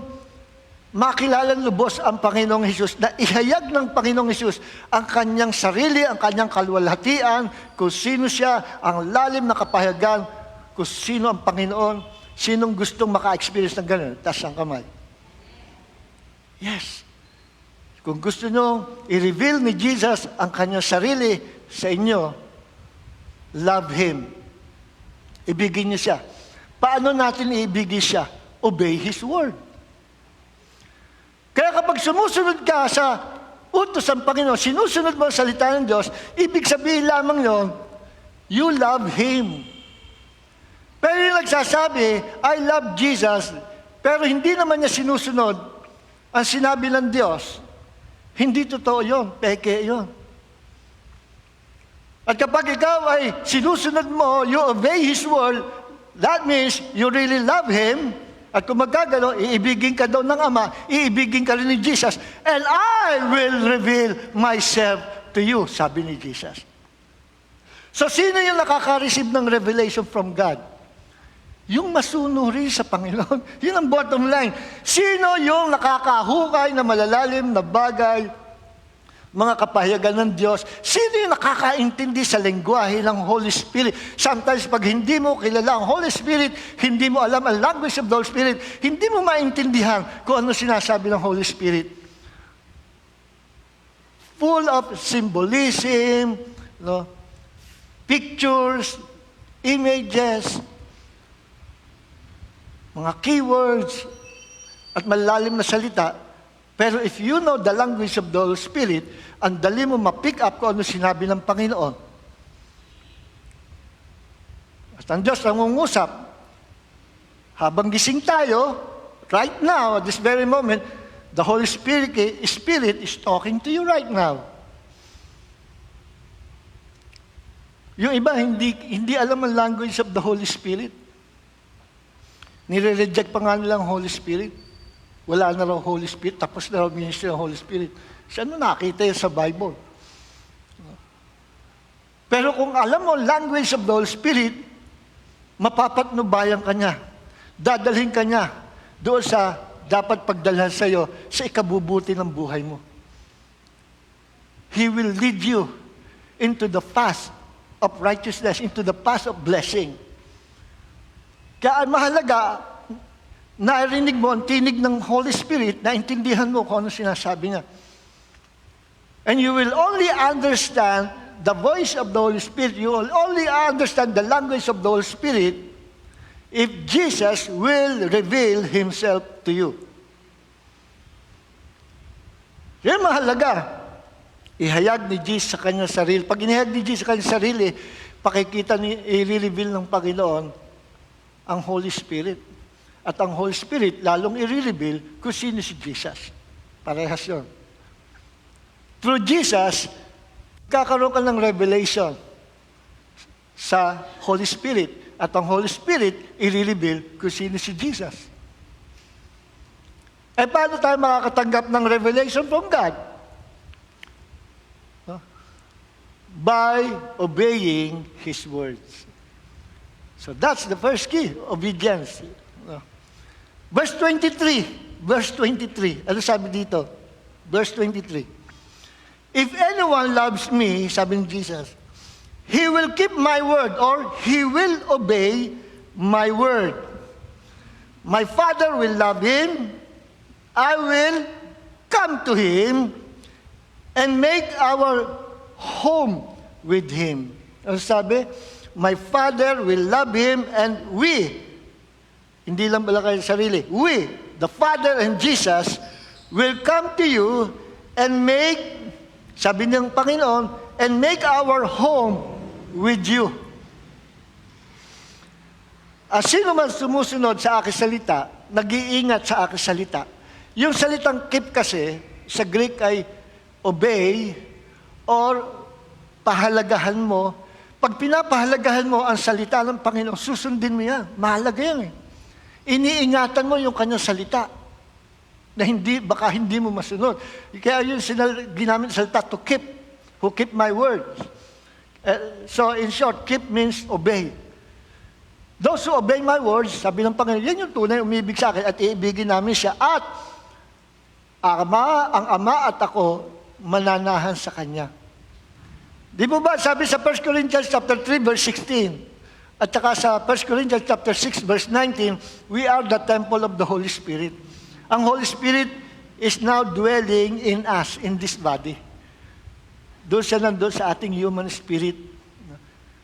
makilala lubos ang Panginoong Hesus, na ihayag ng Panginoong Hesus ang kanyang sarili, ang kanyang kalwalhatian, kung sino siya, ang lalim na kapahayagan, kung sino ang Panginoon. Sinong gustong maka-experience ng gano'n? Taas ang kamay. Yes. Kung gusto nyo i-reveal ni Jesus ang kanyang sarili sa inyo, love Him. Ibigin niyo siya. Paano natin iibigin siya? Obey His word. Kaya kapag sumusunod ka sa utos ng Panginoon, sinusunod mo ang salita ng Diyos, ibig sabihin lamang yon, you love Him. Pero yung nagsasabi, I love Jesus, pero hindi naman niya sinusunod ang sinabi ng Diyos, hindi totoo yon, peke yon. At kapag ikaw ay sinusunod mo, you obey His word, that means you really love Him. At kung magkagano, iibigin ka daw ng Ama, iibigin ka rin ni Jesus, and I will reveal myself to you, sabi ni Jesus. So, sino yung nakaka-receive ng revelation from God? Yung masunuri sa Panginoon. Yun ang bottom line. Sino yung nakakahukay na malalalim na bagay, mga kapahayagan ng Diyos? Sino yung nakakaintindi sa lengguwahe ng Holy Spirit? Sometimes, pag hindi mo kilala ang Holy Spirit, hindi mo alam ang language of the Holy Spirit, hindi mo maintindihan kung ano sinasabi ng Holy Spirit. Full of symbolism, no? Pictures, images, mga keywords, at malalim na salita. Pero if you know the language of the Holy Spirit, ang dali mo ma-pick up kung ano sinabi ng Panginoon. At ang Diyos nangungusap, habang gising tayo, right now, at this very moment, the Holy Spirit is talking to you right now. Yung iba, hindi alam ang language of the Holy Spirit. Nire-reject pa nga nilang Holy Spirit. Wala na raw Holy Spirit, tapos na raw ministry ng Holy Spirit. Saan mo nakita yun sa Bible? Pero kung alam mo language of the Holy Spirit, mapapatnubayan ka niya. Dadalhin ka niya doon sa dapat pagdalhan sa iyo sa ikabubuti ng buhay mo. He will lead you into the path of righteousness, into the path of blessing. Kaya mahalaga, narinig mo ang tinig ng Holy Spirit, naintindihan mo kung ano sinasabi niya. And you will only understand the voice of the Holy Spirit, you will only understand the language of the Holy Spirit if Jesus will reveal Himself to you. Yan mahalaga. Ihayag ni Jesus sa kanyang sarili. Pag inihayag ni Jesus sa kanyang sarili, pakikita i-reveal ng Panginoon ang Holy Spirit. At ang Holy Spirit, lalong i-reveal kung sino si Jesus. Parehas yun. Through Jesus, kakaroon ka ng revelation sa Holy Spirit. At ang Holy Spirit, i-reveal kung sino si Jesus. Eh, paano tayo makakatanggap ng revelation from God? By obeying His words. So that's the first key, obedience. Verse 23. Ano sabi dito? Verse 23. If anyone loves me, sabi ni Jesus, he will keep my word, or he will obey my word. My Father will love him. I will come to him and make our home with him. Ano sabi? My Father will love him, and we, hindi lang pala kayo sarili, we, the Father and Jesus, will come to you and make, sabi ng Panginoon, and make our home with you. Sino man sumusunod sa aking salita, nag-iingat sa aking salita. Yung salitang keep kasi, sa Greek ay obey, or pahalagahan mo. Pag pinapahalagahan mo ang salita ng Panginoon, susundin mo yan. Mahalaga yan eh. Iniingatan mo yung kanyang salita na baka hindi mo masunod. Kaya yun ginamit salita to keep, who keep my words. So in short, keep means obey. Those who obey my words, sabi ng Panginoon, yan yung tunay umibig sa akin at iibigin namin siya. At ang Ama at ako mananahan sa Kanya. Di ba sabi sa 1 Corinthians chapter 3 verse 16 at saka sa 1 Corinthians chapter 6 verse 19, we are the temple of the Holy Spirit. Ang Holy Spirit is now dwelling in us, in this body. Doon siya nandun sa ating human spirit.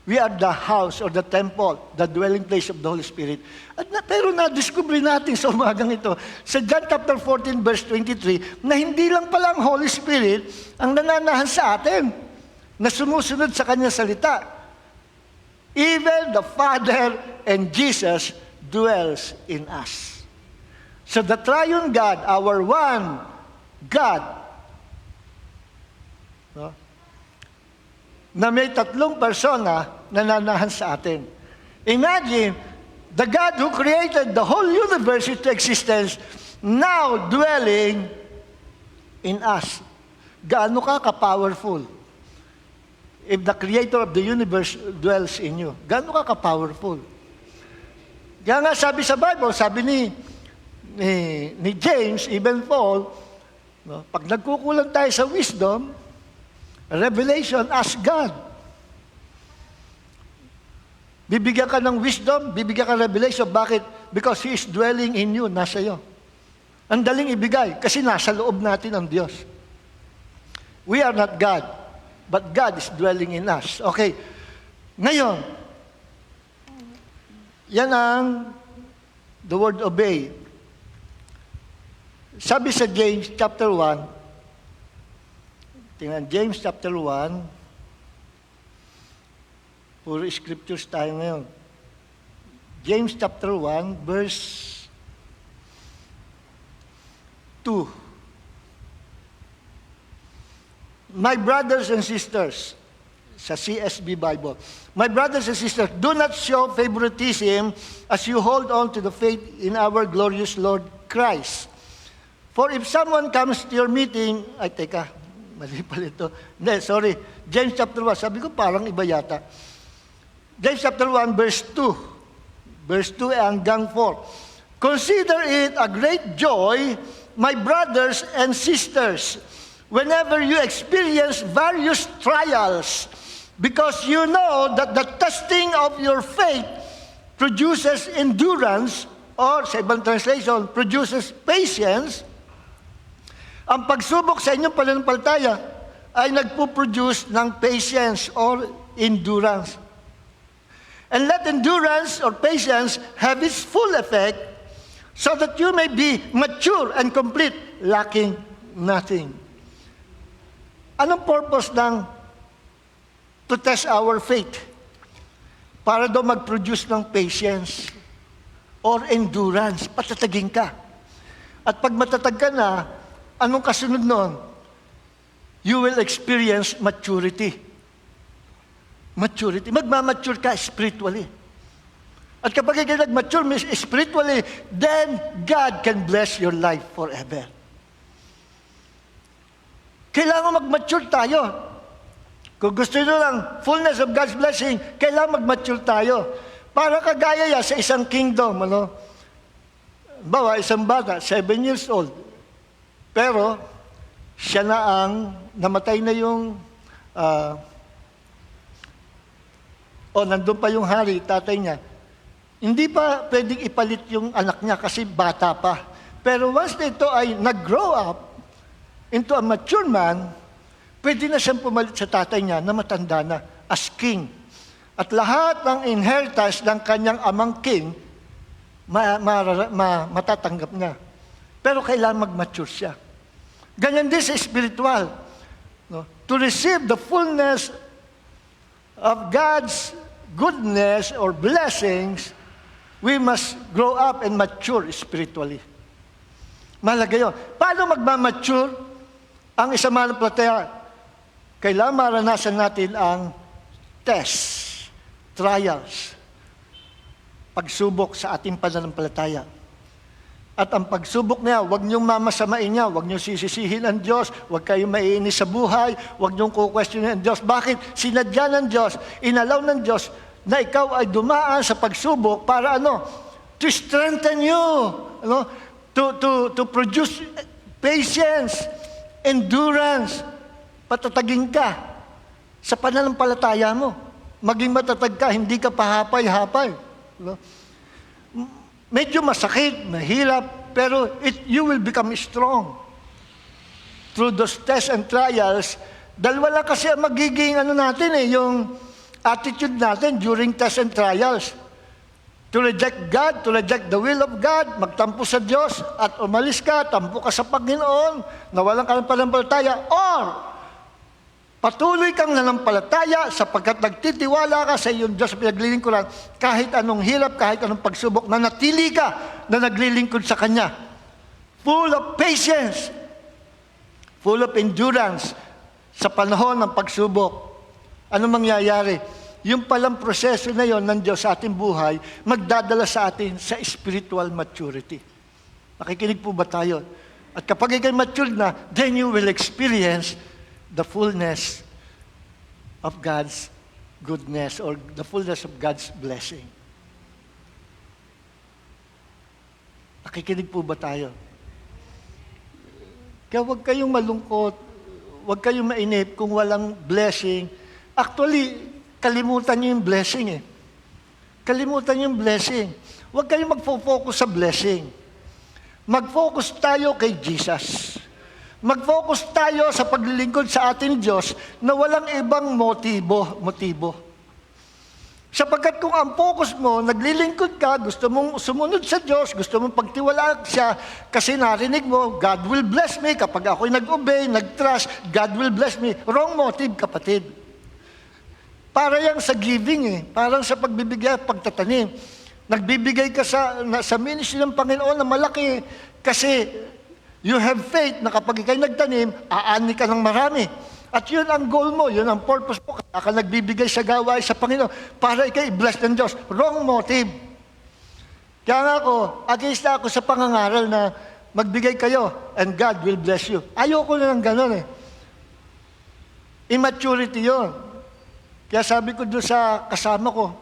We are the house or the temple, the dwelling place of the Holy Spirit. Pero na-discover natin sa umagang ito, sa John chapter 14, verse 23, na hindi lang pala ang Holy Spirit ang nananahan sa atin, na sumusunod sa Kanyang salita. Even the Father and Jesus dwells in us. So the triune God, our one God, no, na may tatlong persona nananahan sa atin. Imagine, the God who created the whole universe into existence, now dwelling in us. Gaano ka ka-powerful? If the creator of the universe dwells in you, gaano ka ka-powerful? Kaya nga sabi sa Bible, sabi ni James, even Paul, no, pag nagkukulang tayo sa wisdom, revelation, ask God. Bibigyan ka ng wisdom, bibigyan ka ng revelation. Bakit? Because He is dwelling in you, nasa iyo. Ang daling ibigay, kasi nasa loob natin ang Diyos. We are not God, but God is dwelling in us. Okay. Ngayon, yan ang the word obey. Sabi sa James chapter 1, tingnan, James chapter 1, puro scriptures tayo ngayon. James chapter 1, verse 2. My brothers and sisters, sa CSB Bible, my brothers and sisters, do not show favoritism as you hold on to the faith in our glorious Lord Christ. For if someone comes to your meeting, ay teka, mali pala ito. Hindi, sorry. James chapter 1, sabi ko parang iba yata. James chapter 1, verse 2. Verse 2 hanggang 4. Consider it a great joy, my brothers and sisters, whenever you experience various trials, because you know that the testing of your faith produces endurance, or sa ibang translation, produces patience. Ang pagsubok sa inyong pananampalataya ay nagpo-produce ng patience or endurance. And let endurance or patience have its full effect, so that you may be mature and complete, lacking nothing. Anong purpose ng to test our faith? Para daw mag-produce ng patience or endurance. Patatagin ka. At pag matatag ka na, anong kasunod nun? You will experience maturity. Maturity. Magmamature ka spiritually. At kapag ikaw nag-mature spiritually, then God can bless your life forever. Kailangan mag-mature tayo. Kung gusto nyo lang fullness of God's blessing, kailangan mag-mature tayo. Para kagaya sa isang kingdom, ano? Bawa, isang bata, 7 years old. Pero, siya na ang namatay na yung nandun pa yung hari, tatay niya. Hindi pa pwedeng ipalit yung anak niya kasi bata pa. Pero once na ito ay nag-grow up into a mature man, pwede na siyang pumalit sa tatay niya na matanda na as king. At lahat ng inheritance ng kanyang amang king, matatanggap niya. Pero kailangan mag-mature siya. Ganyan din sa spiritual. No? To receive the fullness of God's goodness or blessings, we must grow up and mature spiritually. Mahalaga yun. Paano magmamature ang isang mananampalataya? Kailangan maranasan natin ang tests, trials, pagsubok sa ating pananampalataya. At ang pagsubok niya, huwag niyong mamasamain niya, huwag niyong sisisihin ang Diyos, huwag kayong maiinis sa buhay, huwag niyong kukwestiyonin ang Diyos. Bakit? Sinadya ng Diyos, inalaw ng Diyos na ikaw ay dumaan sa pagsubok para ano? To strengthen you, ano? To produce patience, endurance, patatagin ka sa pananampalataya mo. Maging matatag ka, hindi ka pahapay-hapay. No? Medyo masakit, mahirap, pero you will become strong. Through those tests and trials, dalawa lang kasi ang magiging natin yung attitude natin during tests and trials. To reject God, to reject the will of God, magtampo sa Diyos, at umalis ka, tampo ka sa Panginoon, nawalan ka ng pananampalataya, or patuloy kang nanampalataya sapagkat nagtitiwala ka sa iyong Diyos sa pinaglilingkuran, kahit anong hirap, kahit anong pagsubok, nanatili ka na naglilingkod sa Kanya. Full of patience, full of endurance sa panahon ng pagsubok. Ano mangyayari? Yung palang proseso na yon ng Diyos sa ating buhay, magdadala sa atin sa spiritual maturity. Nakikinig po ba tayo? At kapag ikay matured na, then you will experience the fullness of God's goodness or the fullness of God's blessing. Nakikinig po ba tayo? Kaya huwag kayong malungkot, huwag kayong mainip kung walang blessing. Actually, kalimutan niyo yung blessing eh. Kalimutan niyo yung blessing. Huwag kayong magfo-focus sa blessing. Mag-focus tayo kay Jesus. Mag-focus tayo sa paglilingkod sa ating Diyos na walang ibang motibo. Sapagkat kung ang focus mo, naglilingkod ka, gusto mong sumunod sa Diyos, gusto mong pagtiwalaan siya, kasi narinig mo, God will bless me. Kapag ako'y nag-obey, nag-trust, God will bless me. Wrong motive, kapatid. Para yang sa giving eh. Parang sa pagbibigay, pagtatanim. Nagbibigay ka sa ministry ng Panginoon na malaki kasi you have faith na kapag ikay nagtanim, aani ka ng marami. At yun ang goal mo, yun ang purpose mo. Kaya ka nagbibigay sa gawain sa Panginoon para ikay i-bless ng Diyos. Wrong motive. Kaya nga against ako sa pangangaral na magbigay kayo and God will bless you. Ayoko na ng ganun eh. Immaturity yun. Kaya sabi ko doon sa kasama ko,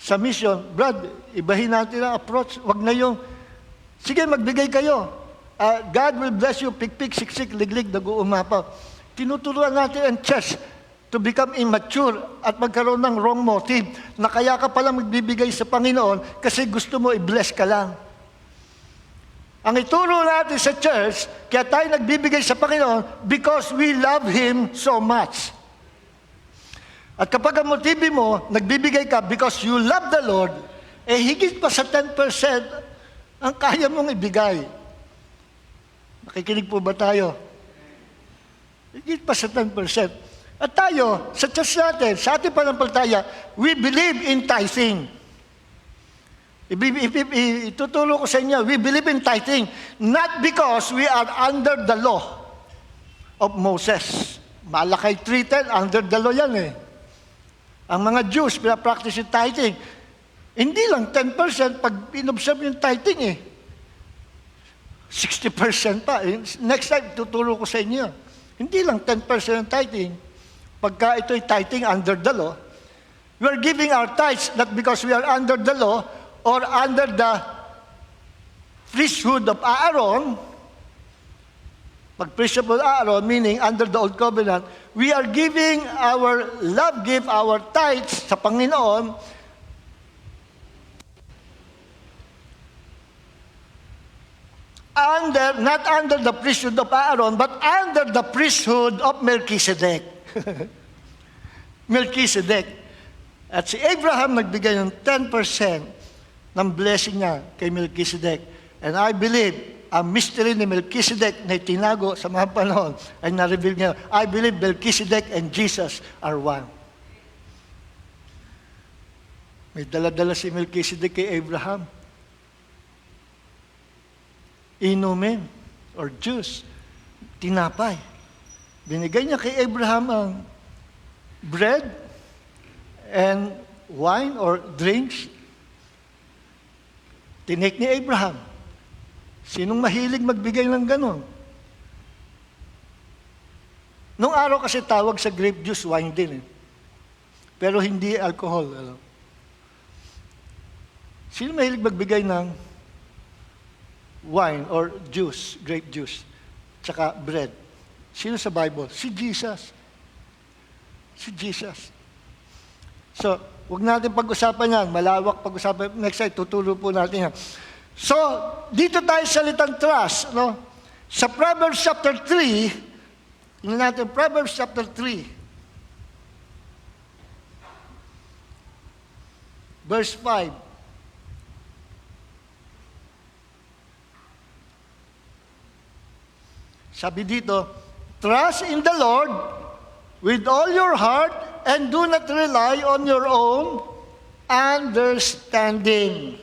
sa mission, Brad, ibahin natin ang approach. Wag na yung, sige, magbigay kayo. God will bless you, pikpik, siksik, liglig, nag-uumapaw. Tinuturuan natin ang church to become immature at magkaroon ng wrong motive na kaya ka palang magbibigay sa Panginoon kasi gusto mo i-bless ka lang. Ang ituro natin sa church, kaya tayo nagbibigay sa Panginoon because we love Him so much. At kapag ang motibo mo, nagbibigay ka because you love the Lord, higit pa sa 10% ang kaya mong ibigay. Makikinig po ba tayo? Higit pa sa 10%. At tayo, sa church natin, sa ating panampalataya, we believe in tithing. Ituturo ko sa inyo, we believe in tithing, not because we are under the law of Moses. Malakay 3:10, under the law yan eh. Ang mga Jews, pinapractice yung tithing. Hindi lang 10% pag inobserve yung tithing eh. 60% pa. Next time, tuturo ko sa inyo. Hindi lang 10% ng tithing. Pagka ito'y tithing under the law, we are giving our tithes not because we are under the law or under the priesthood of Aaron. Pag-priesthood of Aaron, meaning under the old covenant, we are giving our love gift, our tithes sa Panginoon not under the priesthood of Aaron, but under the priesthood of Melchizedek. Melchizedek. At si Abraham nagbigay ng 10% ng blessing niya kay Melchizedek. And I believe, ang mystery ni Melchizedek na itinago sa mga panahon ay na-reveal niya. I believe Melchizedek and Jesus are one. May dala-dala si Melchizedek kay Abraham. Inumin or juice, tinapay. Binigay niya kay Abraham ang bread and wine or drinks. Tinake ni Abraham. Sinong mahilig magbigay ng ganon? Nung araw kasi tawag sa grape juice, wine din eh. Pero hindi alcohol. Alam. Sino mahilig magbigay ng wine or juice, grape juice, tsaka bread? Sino sa Bible? Si Jesus. Si Jesus. So, huwag natin pag-usapan yan. Malawak pag-usapan. Next time, tuturo po natin yan. So, dito tayo sa salitang trust. No? Sa Proverbs chapter 3, tingnan natin, Proverbs chapter 3. verse 5. Sabi dito, trust in the Lord with all your heart and do not rely on your own understanding.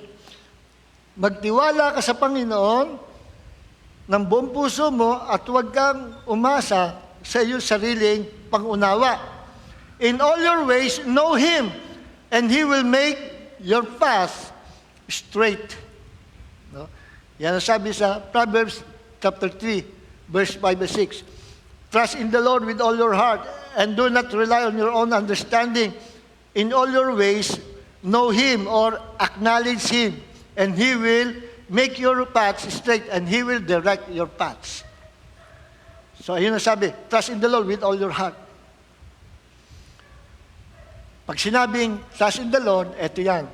Magtiwala ka sa Panginoon ng buong puso mo at huwag kang umasa sa iyong sariling pangunawa. In all your ways, know Him, and He will make your path straight. No? Yan ang sabi sa Proverbs chapter 3, verse 5 and 6. Trust in the Lord with all your heart, and do not rely on your own understanding. In all your ways, know Him or acknowledge Him, and He will make your paths straight, and He will direct your paths. So, yun ang sabi, trust in the Lord with all your heart. Pag sinabing trust in the Lord, eto yan.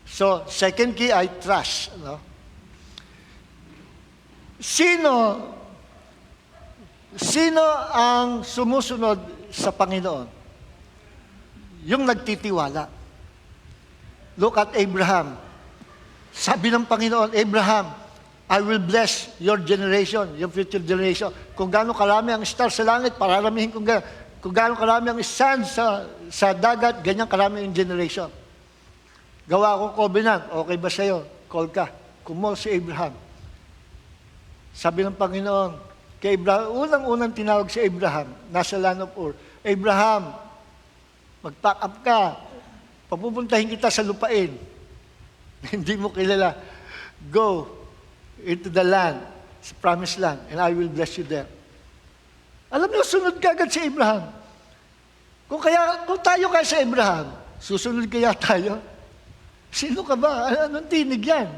So, second key ay trust. No? Sino ang sumusunod sa Panginoon? Yung nagtitiwala. Look at Abraham. Sabi ng Panginoon, Abraham, I will bless your generation, your future generation. Kung gaano karami ang star sa langit, pararamihin kung gaano. Kung gaano karami ang sand sa dagat, ganyan karami yung generation. Gawa ko covenant, okay ba sa'yo? Call ka. Kumol si Abraham. Sabi ng Panginoon, kay Abraham, unang-unang tinawag si Abraham, nasa land of Ur, Abraham, mag-pack up ka, papupuntahin kita sa lupain. Hindi mo kilala. Go into the land, sa promised land, and I will bless you there. Alam niyo, sunod ka agad si Abraham. Kung tayo kaya sa Abraham, susunod kaya tayo? Sino ka ba? Anong tinig yan?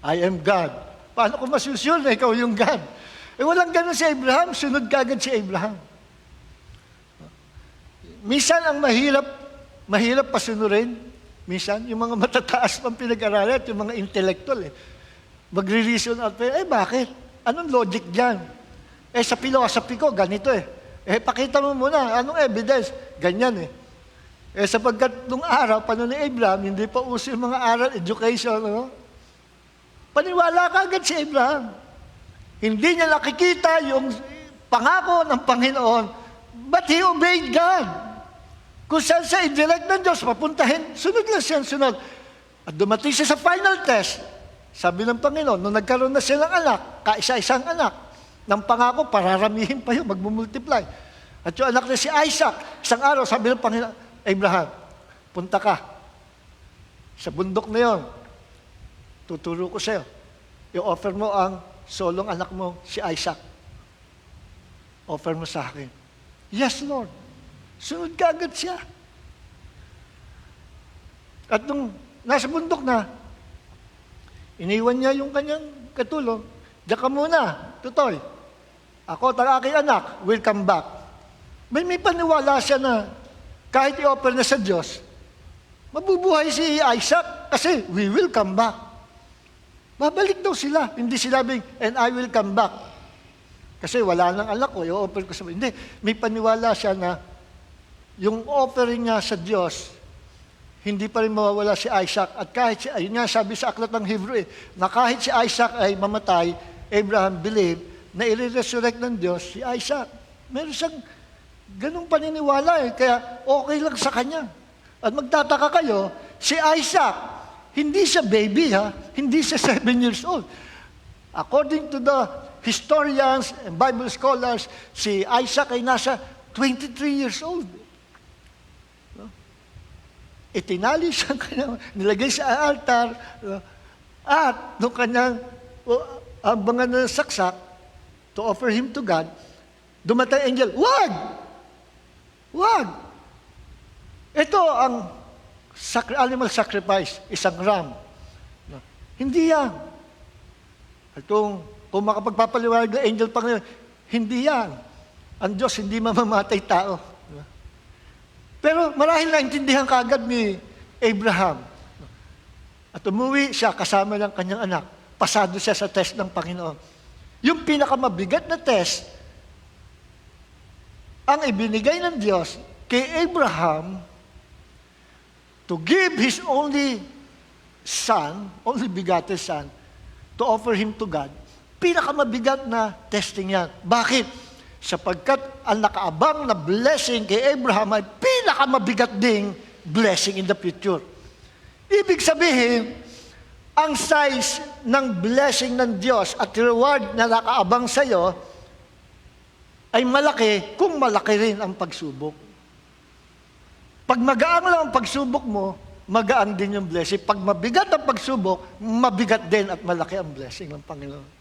I am God. Paano ko masusunod na ikaw yung God? Walang ganun si Abraham, sunod ka agad si Abraham. Minsan ang mahirap pasunurin. Minsan, yung mga matataas pang pinag-aralan at yung mga intellectual, magre-reason out, bakit? Anong logic dyan? Sa philosophy ko, ganito pakita mo muna, anong evidence? Ganyan sapagkat nung araw, paano ni Abraham, hindi pa uso yung mga aral, education, paniwala ka agad si Abraham. Hindi niya nakikita yung pangako ng Panginoon, but he obeyed God. Kung saan sa indirect ng Diyos, papuntahin, sunod lang siya, sunod. At dumating siya sa final test, sabi ng Panginoon, nung nagkaroon na siya ng anak, kaisa-isang anak, ng pangako, pararamihin pa yun, magmumultiply. At yung anak na si Isaac, isang araw, sabi ng Panginoon, Abraham, punta ka. Sa bundok na yun, tuturo ko sa'yo. I-offer mo ang solong anak mo, si Isaac. Offer mo sa akin. Yes, Lord. Sunod ka agad siya. At nung nasa bundok na, iniwan niya yung kanyang katulong. Diyan ka muna, tutoy. Ako, aking anak, will come back. May paniwala siya na kahit i-offer na sa Diyos, mabubuhay si Isaac kasi we will come back. Babalik daw sila. Hindi sinabing, and I will come back. Kasi wala nang anak ko, i-offer ko sa... Hindi, may paniwala siya na yung offering niya sa Diyos, hindi pa rin mawawala si Isaac. At kahit, yun nga sabi sa aklat ng Hebrew, na kahit si Isaac ay mamatay, Abraham believed na i-resurrect ng Diyos si Isaac. Meron siyang ganung paniniwala kaya okay lang sa kanya. At magtataka kayo, si Isaac, hindi siya baby hindi siya 7 years old. According to the historians and Bible scholars, si Isaac ay nasa 23 years old. Itinali siya kanya, nilagay sa altar, at nung kanyang abangan ng saksak, to offer him to God, dumatay angel, wag! Wag! Ito ang animal sacrifice, isang ram. Hindi yan. At kung makapagpapaliwanag ng angel pa ngayon, hindi yan. Ang Diyos hindi mamamatay tao. Pero marahil naintindihan kaagad ni Abraham. At umuwi siya kasama ng kanyang anak. Pasado siya sa test ng Panginoon. Yung pinakamabigat na test, ang ibinigay ng Diyos kay Abraham to give His only Son, only begotten Son, to offer Him to God, pinakamabigat na testing yan. Bakit? Sapagkat ang nakaabang na blessing kay Abraham ay pinakamabigat ding blessing in the future. Ibig sabihin, ang size ng blessing ng Diyos at reward na nakaabang sa iyo ay malaki kung malaki rin ang pagsubok. Pag magaan lang ang pagsubok mo, magaan din yung blessing. Pag mabigat ang pagsubok, mabigat din at malaki ang blessing ng Panginoon.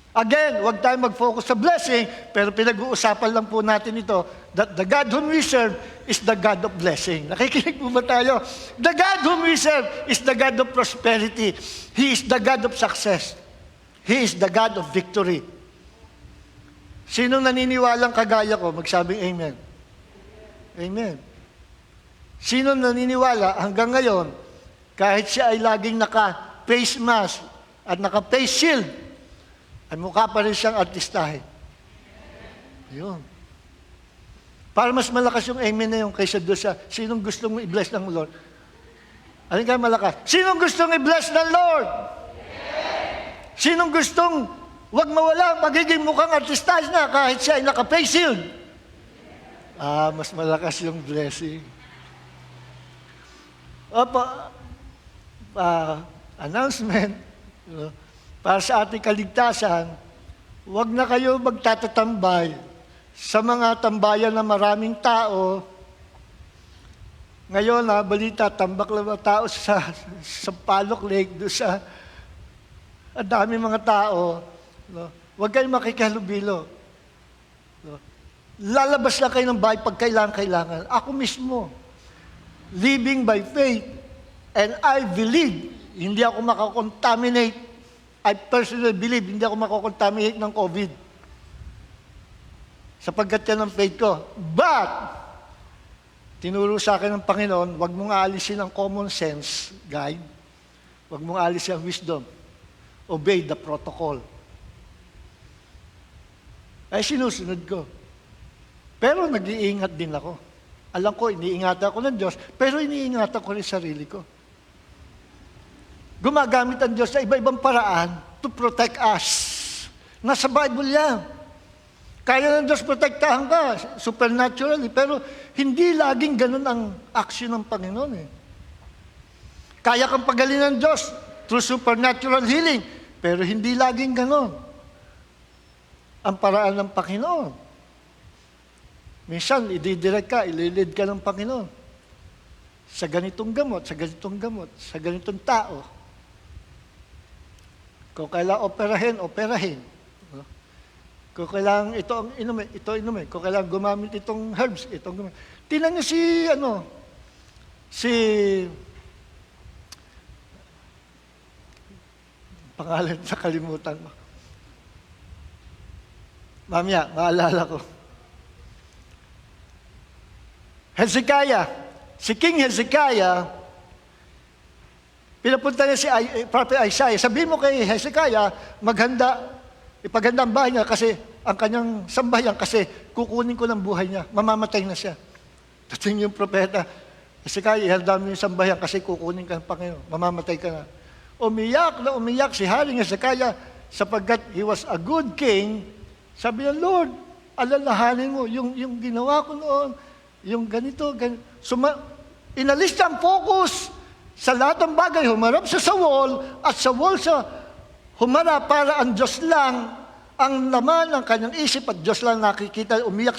Again, huwag tayo mag-focus sa blessing, pero pinag-uusapan lang po natin ito, that the God whom we serve is the God of blessing. Nakikinig po ba tayo? The God whom we serve is the God of prosperity. He is the God of success. He is the God of victory. Sinong naniniwalang kagaya ko, magsabing amen. Amen. Sinong naniniwala hanggang ngayon, kahit siya ay laging naka-face mask at naka-face shield, ay mukha pa rin siyang artistahin. Yun. Para mas malakas yung amen na yun kaysa doon sa sinong gustong i-bless ng Lord. Alin kayo malakas? Sinong gustong i-bless ng Lord? Sinong gustong wag mawala ang magiging mukhang artistahin na kahit siya ay naka-face shield? Mas malakas yung blessing. Announcement. Para sa ating kaligtasan, huwag na kayo magtatatambay sa mga tambayan na maraming tao. Ngayon, balita, tambak lang ang tao sa Palok Lake, doon sa ang dami mga tao. No? Huwag kayong makikihalubilo. No? Lalabas lang kayo ng bahay pag kailangan. Ako mismo, living by faith, and I believe, hindi ako makakontaminate. I personally believe, hindi ako makakontaminate ng COVID. Sapagkat yan ang faith ko. But, tinuro sa akin ng Panginoon, huwag mong aalisin ang common sense, guide. Huwag mong aalisin ang wisdom. Obey the protocol. Ay, sinusunod ko. Pero nag-iingat din ako. Alam ko, iniingatan ako ng Diyos, pero iniingatan ko rin sarili ko. Gumagamit ang Diyos sa iba-ibang paraan to protect us. Nasa Bible yan. Kaya ng Diyos protektahan ka, supernaturally, pero hindi laging ganun ang action ng Panginoon. Kaya kang pagaling ng Diyos through supernatural healing, pero hindi laging ganun ang paraan ng Panginoon. Minsan, ididirect ka, ililid ka ng Panginoon sa ganitong gamot, sa ganitong tao. Kung kailangan operahin. Kung kailangan ito ang inumin. Kung kailangan gumamit itong herbs, itong gumamit. Tingnan niyo si pangalan sa kalimutan mo. Mamaya, maalala ko. Hezekiah. Si King Hezekiah, pinapunta niya si Prophet Isaiah. Sabihin mo kay Hezekiah, ipaganda ang bahay niya kasi ang kanyang sambahayan kasi kukunin ko ng buhay niya. Mamamatay na siya. Dating yung propeta, Hezekiah, ihanda mo yung sambahayan kasi kukunin ka ng Panginoon. Mamamatay ka na. Umiyak si Haring Hezekiah sapagkat he was a good king. Sabi niya, Lord, alalahanin mo yung ginawa ko noon, yung ganito. Inalis niya ang focus sa lahat ng bagay, humarap siya sa wall, at sa wall siya humarap para ang Diyos lang ang laman ng kanyang isip at Diyos lang nakikita. Umiyak,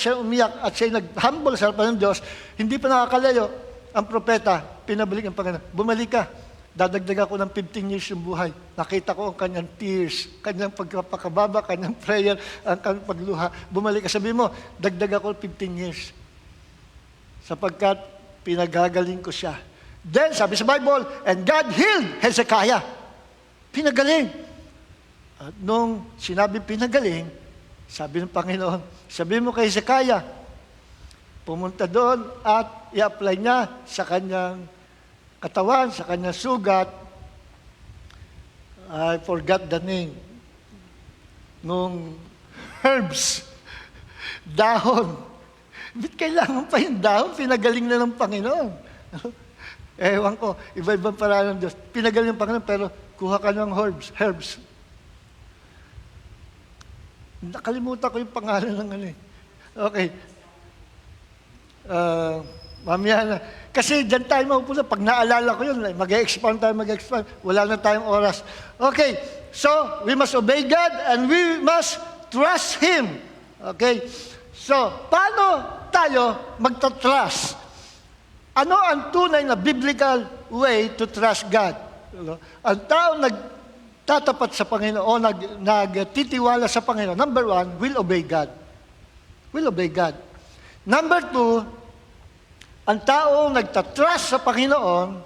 at siya nag-humble sa harapan ng Diyos. Hindi pa nakakalayo ang propeta, pinabalik ang Panginoon. Bumalik ka, dadagdag ako ng 15 years yung buhay. Nakita ko ang kanyang tears, kanyang pagpapakababa, kanyang prayer, ang kanyang pagluha. Bumalik ka, sabi mo, dagdag ako 15 years. Sapagkat pinagagaling ko siya. Then, sabi sa Bible, and God healed Hezekiah. Pinagaling. At nung sinabi pinagaling, sabi ng Panginoon, sabi mo kay Hezekiah, pumunta doon at i-apply niya sa kanyang katawan, sa kanyang sugat. I forgot the name. Nung herbs, dahon. Ba't kailangan pa yung dahon? Pinagaling na ng Panginoon. Ewan ko, iba-ibang paraan ng Diyos. Pinagaling ng Panginoon, pero kuha ka ng herbs. Nakalimutan ko yung pangalan ng ano eh. Okay. Mamaya na. Kasi dyan tayo mapupunta. Pag naalala ko yun, mag-expound. Wala na tayong oras. Okay. So, we must obey God and we must trust Him. Okay. So, paano tayo magta-trust? Ano ang tunay na biblical way to trust God? Ang tao nagtatapat sa Panginoon, nagtitiwala sa Panginoon, number one, will obey God. Will obey God. Number two, ang tao nagtatrust sa Panginoon,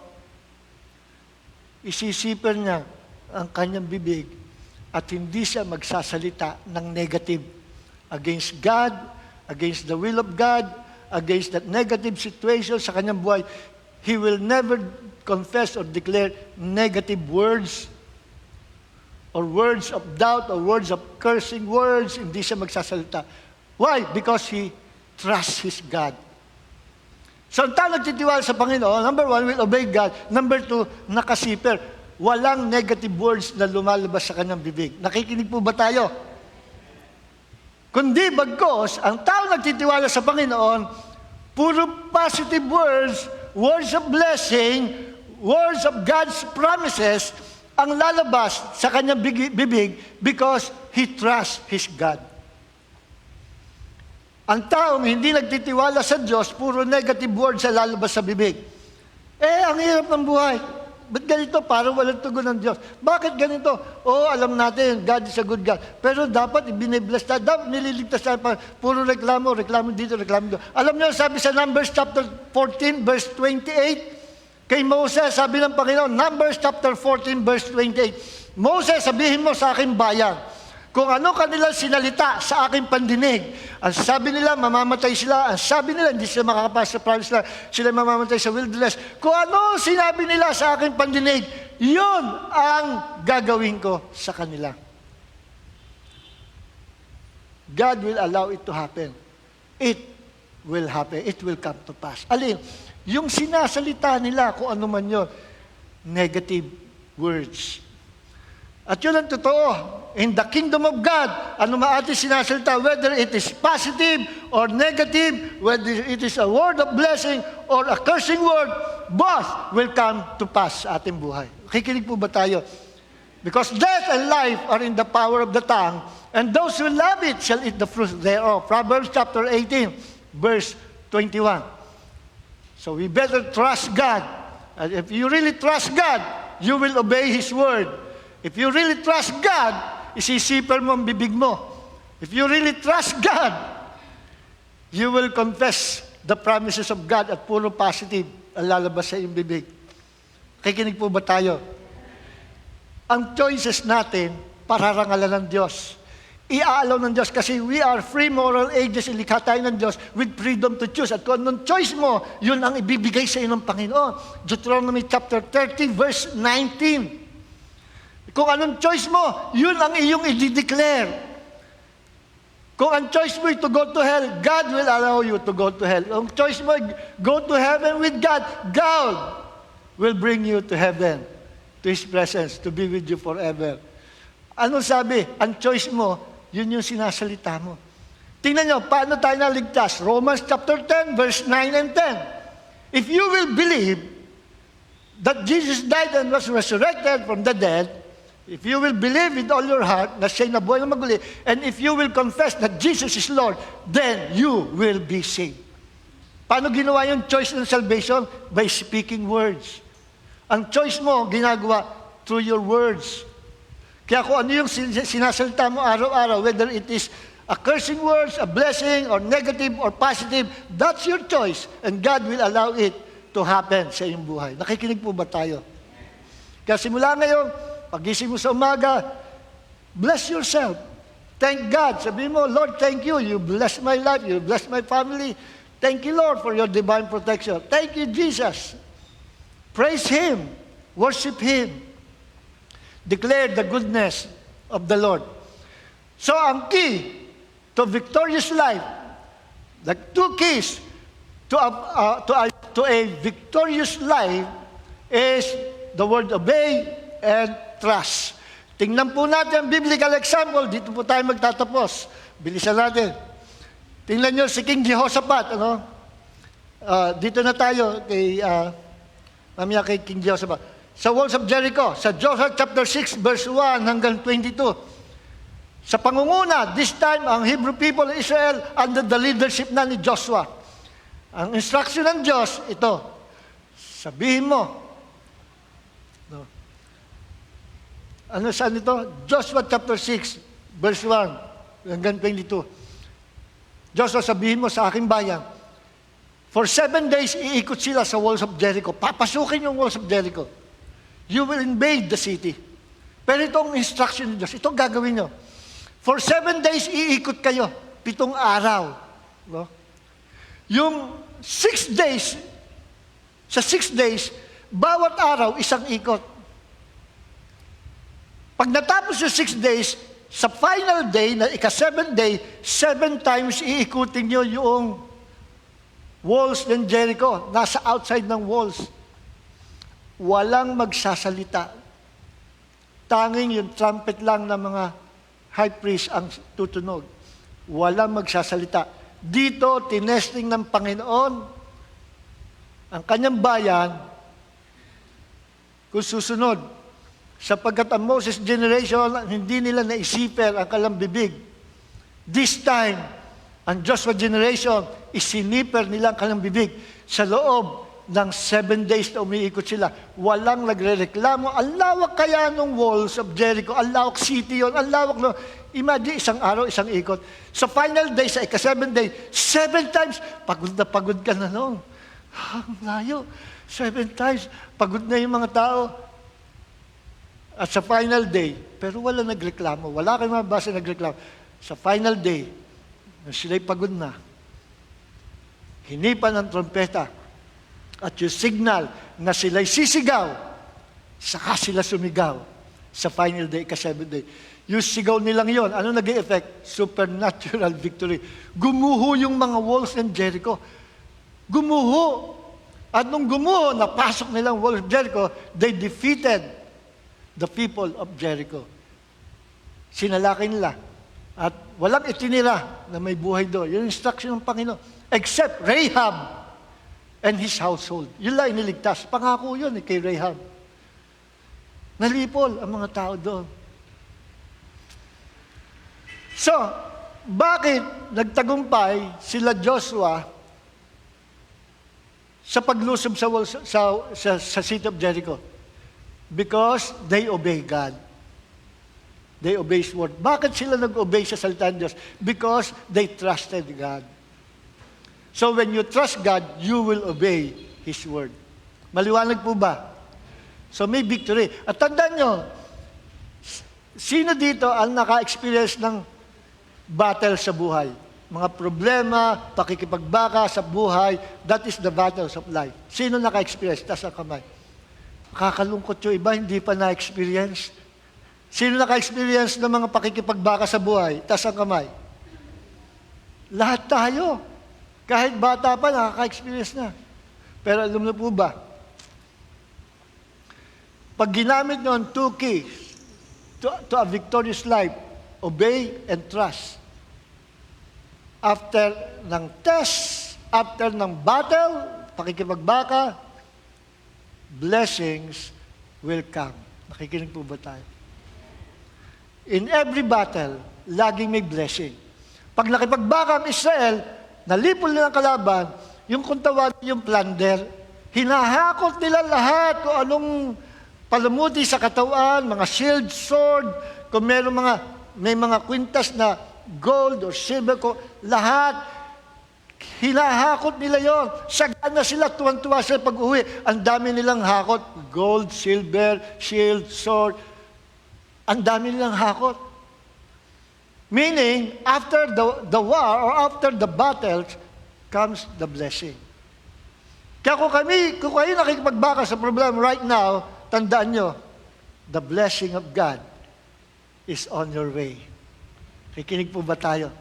isisipin niya ang kanyang bibig at hindi siya magsasalita ng negative against God, against the will of God, against that negative situation sa kanyang buhay. He will never confess or declare negative words or words of doubt or words of cursing words. Hindi siya magsasalita. Why? Because he trusts his God. So, ang tao nagtitiwala sa Panginoon, number one, will obey God. Number two, nakasiper. Walang negative words na lumalabas sa kanyang bibig. Nakikinig po ba tayo? Kundi bagkos, ang tao nagtitiwala sa Panginoon, puro positive words, words of blessing, words of God's promises, ang lalabas sa kanyang bibig because he trusts his God. Ang taong hindi nagtitiwala sa Diyos, puro negative words ang lalabas sa bibig. Ang hirap ng buhay. Ba't ganito? Parang walang tugon ng Diyos. Bakit ganito? Alam natin, God is a good God. Pero dapat ibinibless tayo. Dapat nililigtas tayo. Puro reklamo dito, reklamo dito. Alam niyo, sabi sa Numbers chapter 14, verse 28, kay Moses, sabi ng Panginoon, Numbers chapter 14, verse 28, Moses, sabihin mo sa aking bayan, kung ano kanilang sinalita sa aking pandinig. Ang sabi nila, mamamatay sila. Ang sabi nila, hindi sila makakapasok sa promise nila. Sila mamamatay sa wilderness. Kung ano sinabi nila sa aking pandinig, yun ang gagawin ko sa kanila. God will allow it to happen. It will happen. It will come to pass. Alin, yung sinasalita nila, kung ano man yun, negative words. At yun ang totoo. In the kingdom of God, ano maating sinasalita, whether it is positive or negative, whether it is a word of blessing or a cursing word, both will come to pass sa ating buhay. Kikinig po ba tayo? Because death and life are in the power of the tongue, and those who love it shall eat the fruit thereof. Proverbs chapter 18, verse 21. So we better trust God. And if you really trust God, you will obey His word. If you really trust God, isisipal mo ang bibig mo. If you really trust God, you will confess the promises of God at puro positive ang lalabas sa iyong bibig. Kikinig po ba tayo? Ang choices natin, pararangalan ng Diyos. Iaalaw ng Diyos kasi we are free moral agents, ilikha tayo ng Diyos with freedom to choose. At kung anong choice mo, yun ang ibibigay sa iyo ng Panginoon. Deuteronomy chapter 30, verse 19. Kung anong choice mo, yun ang iyong i-declare. Kung ang choice mo ay to go to hell, God will allow you to go to hell. Kung choice mo go to heaven with God, God will bring you to heaven, to His presence, to be with you forever. Ano sabi? Ang choice mo, yun yung sinasalita mo. Tingnan nyo, paano tayo naligtas? Romans chapter 10, verse 9 and 10. If you will believe that Jesus died and was resurrected from the dead, if you will believe with all your heart na siya'y nabuhay na maguli, and if you will confess that Jesus is Lord, then you will be saved. Paano ginawa yung choice ng salvation? By speaking words. Ang choice mo, ginagawa through your words. Kaya kung ano yung sinasalita mo araw-araw, whether it is a cursing words, a blessing, or negative or positive, that's your choice. And God will allow it to happen sa iyong buhay. Nakikinig po ba tayo? Kaya simula ngayon, pagising mo sa umaga, bless yourself. Thank God. Sabihin mo, Lord, thank you. You bless my life. You bless my family. Thank you, Lord, for your divine protection. Thank you, Jesus. Praise Him. Worship Him. Declare the goodness of the Lord. So, ang key to victorious life, the two keys to a victorious life is the word obey and trust. Tingnan po natin ang biblical example. Dito po tayo magtatapos. Bilisan natin. Tingnan nyo si King Jehoshaphat. Dito na tayo mamaya kay King Jehoshaphat. Sa walls of Jericho, sa Joshua chapter 6, verse 1 hanggang 22. Sa pangunguna, this time, ang Hebrew people of Israel under the leadership na ni Joshua. Ang instruction ng Diyos, ito, sabihin mo. No. Ano saan ito? Joshua chapter 6, verse 1 hanggang 22. Joshua, sabihin mo sa aking bayan, for 7 days, iikot sila sa walls of Jericho. Papasukin yung walls of Jericho. You will invade the city. Pero itong instruction ng Diyos, ito gagawin nyo. For 7 days, iikot kayo. 7 araw. No? Yung 6 days, sa 6 days, bawat araw, isang ikot. Pag natapos yung 6 days, sa final day, na ika-7 day, 7 times iikutin nyo yung walls ng Jericho. Nasa outside ng walls. Walang magsasalita. Tanging yung trumpet lang ng mga high priest ang tutunog. Walang magsasalita. Dito, tinesting ng Panginoon ang kanyang bayan kung susunod. Sapagkat ang Moses generation, hindi nila naisipan ang kanilang bibig. This time, ang Joshua generation, isiniper nila ang kanilang bibig sa loob ng 7 days na umiikot sila. Walang nagre-reklamo. Ang lawak kaya ng walls of Jericho. Ang lawak city yun. Ang lawak no. Imagine, isang araw, isang ikot. Sa final day, sa ika-7 day, 7 times, pagod ka na noon. Ang layo. 7 times, pagod na yung mga tao. At sa final day, pero wala nagreklamo. Wala kayong mabasa nagreklamo. Sa final day, na sila'y pagod na, hinipan ng trompeta, at yung signal na sila'y sisigaw, saka sila sumigaw sa final day, ika-7 day. Yung sigaw nilang yon, ano naging effect? Supernatural victory. Gumuho yung mga walls ng Jericho. Gumuho. At nung gumuho, napasok nilang walls of Jericho, they defeated the people of Jericho. Sinalaki nila. At walang itinira na may buhay doon. Yung instruction ng Panginoon. Except Rahab and his household. Yun lang iniligtas. Pangako yun kay Rahab. Nalipol ang mga tao doon. So, bakit nagtagumpay sila Joshua sa paglusob sa city of Jericho? Because they obey God. They obey His word. Bakit sila nag-obey sa salita ng Diyos? Because they trusted God. So when you trust God, you will obey His word. Maliwanag po ba? So may victory. At tandaan nyo, sino dito ang naka-experience ng battle sa buhay? Mga problema, pakikipagbaka sa buhay, that is the battles of life. Sino naka-experience? Taas ang kamay. Makakalungkot yung iba, hindi pa na-experience. Sino naka-experience ng mga pakikipagbaka sa buhay? Taas ang kamay. Lahat tayo. Kahit bata pa, nakaka-experience na. Pero alam na po ba, pag ginamit nyo ang 2 keys to a victorious life, obey and trust. After ng test, after ng battle, pakikipagbaka, blessings will come. Nakikinig po ba tayo? In every battle, laging may blessing. Pag nakipagbaka ang Israel, nalipol nila ang kalaban, yung kung tawagin yung plunder, hinahakot nila lahat kung anong palamuti sa katawan, mga shield, sword, kung may mga kwintas na gold or silver, lahat, hinahakot nila yon. Sagana sila, tuwan-tuwa sila pag-uwi. Ang dami nilang hakot, gold, silver, shield, sword, ang dami nilang hakot. Meaning, after the war or after the battles, comes the blessing. Kaya kung kayo nakikipagbaka sa problem right now, tandaan nyo, the blessing of God is on your way. Kikinig po ba tayo?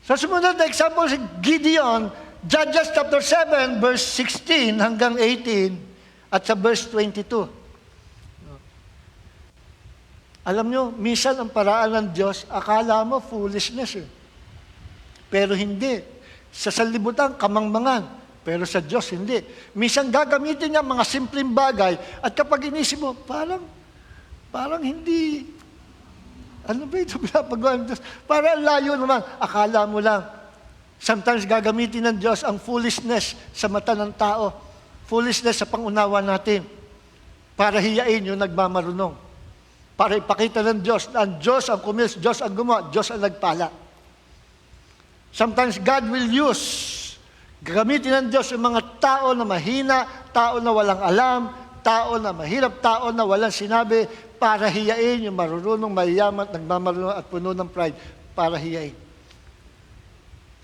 Sa sumunod na example, si Gideon, Judges chapter 7, verse 16 hanggang 18, at sa verse 22. Alam nyo, minsan ang paraan ng Diyos, akala mo foolishness eh. Pero hindi. Sa sanlibutan, kamangmangan. Pero sa Diyos, hindi. Minsan gagamitin niya mga simpleng bagay, at kapag inisip mo, parang hindi, ano ba ito pinapagawa ng Diyos? Parang layo naman, akala mo lang. Sometimes gagamitin ng Diyos ang foolishness sa mata ng tao, foolishness sa pangunawa natin, para hiyain yung nagmamarunong. Para ipakita ng Diyos na ang Diyos ang kumilos, Diyos ang gumawa, Diyos ang nagpala. Sometimes God will use, gagamitin ng Diyos yung mga tao na mahina, tao na walang alam, tao na mahirap, tao na walang sinabi, para hiyain yung marunong, mayayaman, nagmamarunong at puno ng pride, para hiyain.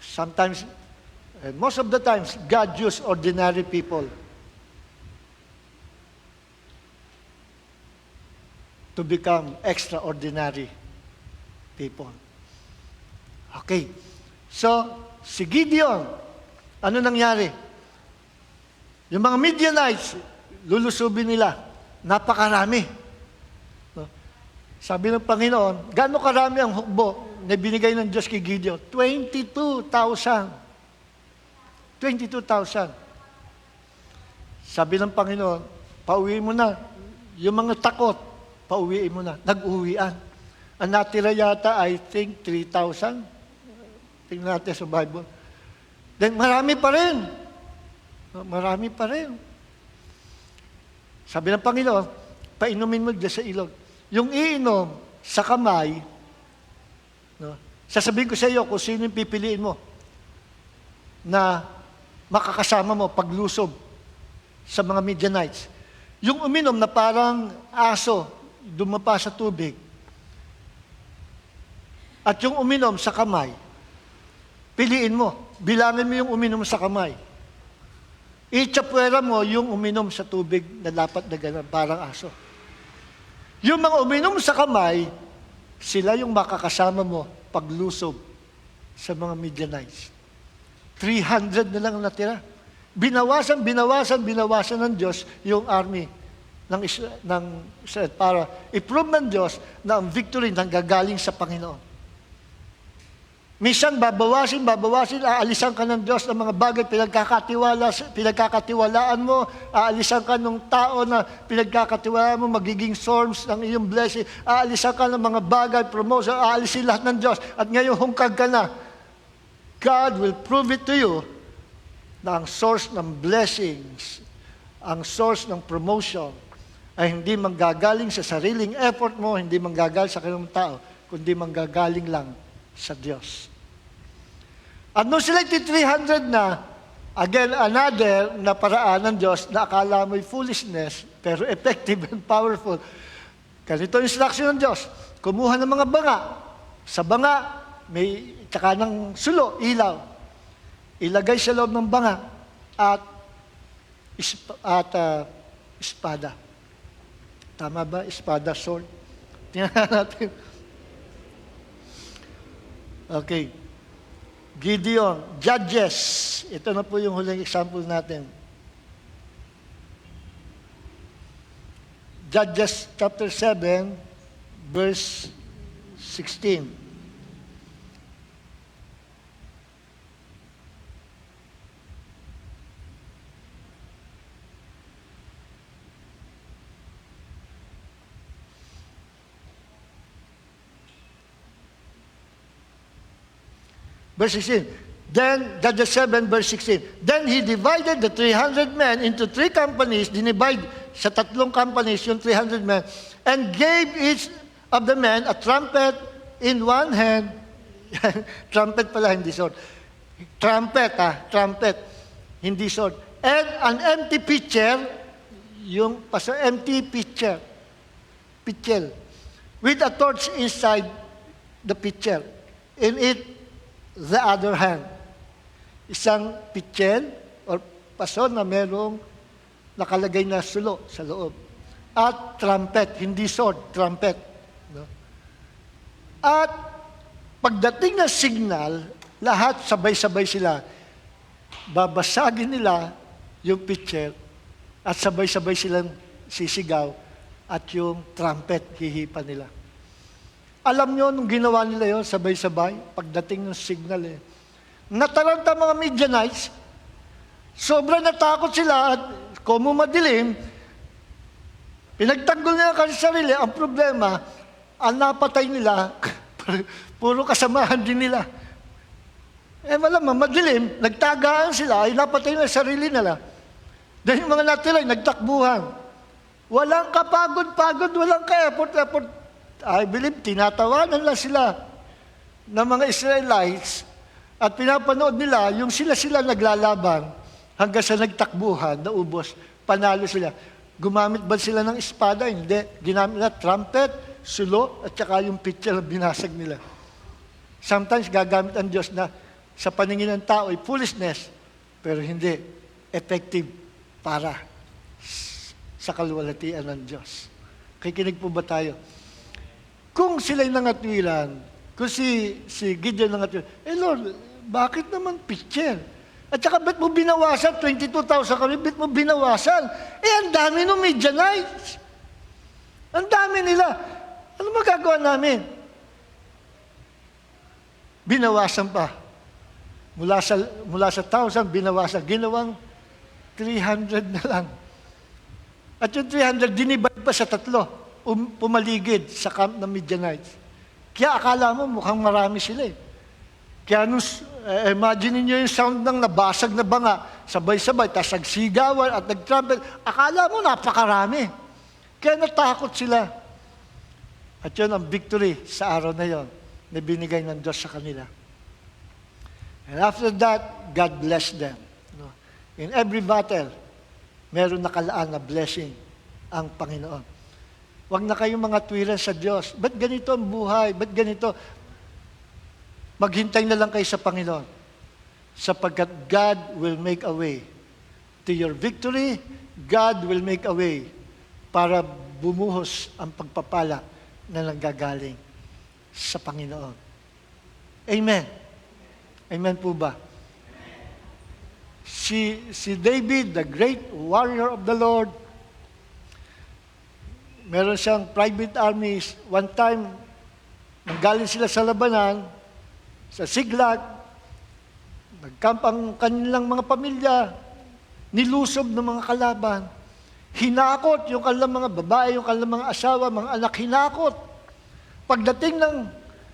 Sometimes, and most of the times, God used ordinary people to become extraordinary people. Okay. So, si Gideon, ano nangyari? Yung mga Midianites, lulusubin nila. Napakarami. Sabi ng Panginoon, gaano karami ang hukbo na binigay ng Diyos kay Gideon? 22,000. 22,000. Sabi ng Panginoon, pauwi mo na. Yung mga takot, pauwiin mo na. Nag-uwian. Ang natira yata, I think, 3,000. Tingnan natin sa Bible. Then marami pa rin. Marami pa rin. Sabi ng Panginoon, painumin mo dyan sa ilog. Yung iinom sa kamay, no, sasabihin ko sa iyo kung sino yung pipiliin mo na makakasama mo paglusob sa mga Midianites. Yung uminom na parang aso, dumapa sa tubig. At yung uminom sa kamay, piliin mo. Bilangin mo yung uminom sa kamay. Itsapuera mo yung uminom sa tubig na dapat na ganun, parang aso. Yung mga uminom sa kamay, sila yung makakasama mo paglusob sa mga Midianites. 300 na lang natira. Binawasan ng Diyos yung army ng Israel para i-prove ng Diyos na ang victory nanggagaling sa Panginoon. Minsan babawasin, aalisan ka ng Diyos ng mga bagay pinagkakatiwalaan mo, aalisan ka ng tao na pinagkakatiwalaan mo, magiging storms ng iyong blessing, aalisan ka ng mga bagay, promotion, aalisin lahat ng Diyos, at ngayon hungkag ka na. God will prove it to you na ang source ng blessings, ang source ng promotion, ay hindi manggagaling sa sariling effort mo, hindi manggagaling sa kanong tao, kundi manggagaling lang sa Diyos. At nung sila 300 na, again, another na paraan ng Diyos na akala mo'y foolishness, pero effective and powerful. Ganito yung instruction ng Diyos. Kumuha ng mga banga. Sa banga, may tsaka ng sulo, ilaw. Ilagay sa loob ng banga at espada. Tama ba? Espada, sword. Tingnan natin. Okay. Gideon, Judges. Ito na po yung huling example natin. Judges chapter 7, verse 16. Verse 16. Then, Judges 7, verse 16. Then he divided the 300 men into 3 companies, dinivide sa 3 companies yung 300 men, and gave each of the men a trumpet in one hand. Trumpet pala, hindi sword. Trumpet, hindi sword. And an empty pitcher, yung empty pitcher, with a torch inside the pitcher. In it, the other hand. Isang pitchen or paso na merong nakalagay na sulo sa loob. At trumpet, hindi sword, trumpet. No? At pagdating na signal, lahat sabay-sabay sila babasagin nila yung pitcher at sabay-sabay silang sisigaw at yung trumpet hihipa nila. Alam nyo, nung ginawa nila yon sabay-sabay, pagdating ng signal nataranta mga Midianites, sobrang natakot sila at kung madilim, pinagtanggol nila kasi sarili. Ang problema, ang napatay nila, puro kasamahan din nila. Malamang, madilim, nagtagaan sila, ay napatay nila sarili nila. Dahil yung mga natira, nagtakbuhan. Walang kapagod-pagod, walang ka-effort. I believe, tinatawanan lang sila ng mga Israelites at pinapanood nila yung sila naglalaban hanggang sa nagtakbuhan, naubos, panalo sila. Gumamit ba sila ng espada? Hindi. Ginamit nila trumpet, sulo, at saka yung pitcher na binasag nila. Sometimes gagamit ang Diyos na sa paningin ng tao ay foolishness, pero hindi effective para sa kaluwalhatian ng Diyos. Kikinig po ba tayo? Kung sila'y nangatwiran, kung si Gideon nangatwiran, Lord, bakit naman pitcher? At saka ba't mo binawasan? 22,000 kami, ba't mo binawasan? Ang dami ng Midianites. Ang dami nila. Ano magagawa namin? Binawasan pa. Mula sa 1,000, binawasan. Ginawang 300 na lang. At yung 300, dinibide pa sa 3. Pumaligid sa camp ng Midianites. Kaya akala mo mukhang marami sila Kaya imagine niyo yung sound ng nabasag na banga, sabay-sabay, tapos nagsigawan at nag-trumpet. Akala mo napakarami. Kaya natakot sila. At yun ang victory sa araw na yon na binigay ng Diyos sa kanila. And after that, God blessed them. In every battle, meron nakalaan na blessing ang Panginoon. Huwag na kayong mga tuwiran sa Diyos. Ba't ganito ang buhay? Ba't ganito? Maghintay na lang kayo sa Panginoon. Sapagkat God will make a way. To your victory, God will make a way para bumuhos ang pagpapala na nanggagaling sa Panginoon. Amen. Amen po ba? Si David, the great warrior of the Lord, meron siyang private armies. One time, nanggaling sila sa labanan, sa Siglag, nagkamp ang kanilang mga pamilya, nilusob ng mga kalaban, hinakot yung kanilang mga babae, yung kanilang mga asawa, mga anak, hinakot. Pagdating ng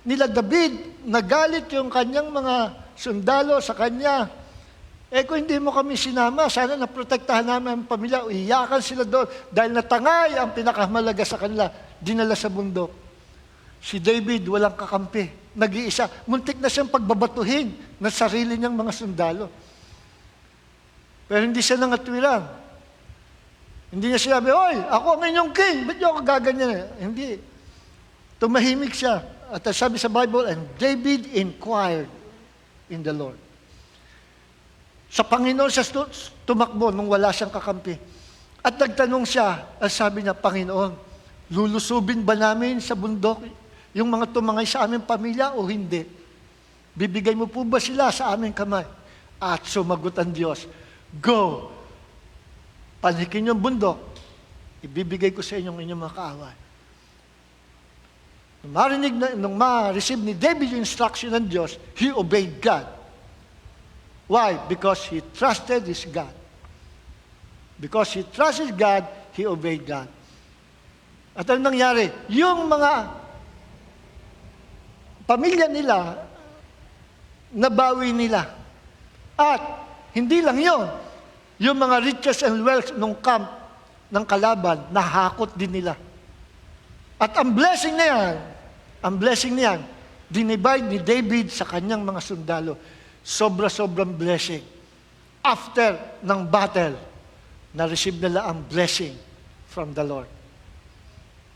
nila David, nagalit yung kanyang mga sundalo sa kanya. Kung hindi mo kami sinama, sana naprotektahan namin ang pamilya, iyakan sila doon dahil natangay ang pinakamalaga sa kanila, dinala sa bundok. Si David walang kakampi. Nag-iisa. Muntik na siyang pagbabatuhin ng sarili niyang mga sundalo. Pero hindi siya nangatwiran. Hindi niya sinabi, "Oy, ako ang inyong king, ba't niyo ako gaganyan?" Hindi. Tumahimik siya. At sabi sa Bible, and David inquired in the Lord. Sa Panginoon siya tumakbo nung wala siyang kakampi. At nagtanong siya, at sabi niya, "Panginoon, lulusubin ba namin sa bundok yung mga tumangay sa aming pamilya o hindi? Bibigay mo po ba sila sa aming kamay?" At sumagot ang Diyos, "Go, panhikin yung bundok, ibibigay ko sa inyong mga kaaway." Nung ma-receive ni David yung instruction ng Diyos, he obeyed God. Why? Because he trusted his God. Because he trusted God, he obeyed God. At ano nangyari? Yung mga pamilya nila, nabawi nila. At hindi lang yun, yung mga riches and wealth nung camp ng kalaban, nahakot din nila. At ang blessing na yan, dinivide ni David sa kanyang mga sundalo. Sobra-sobrang blessing. After ng battle, na-receive nila ang blessing from the Lord.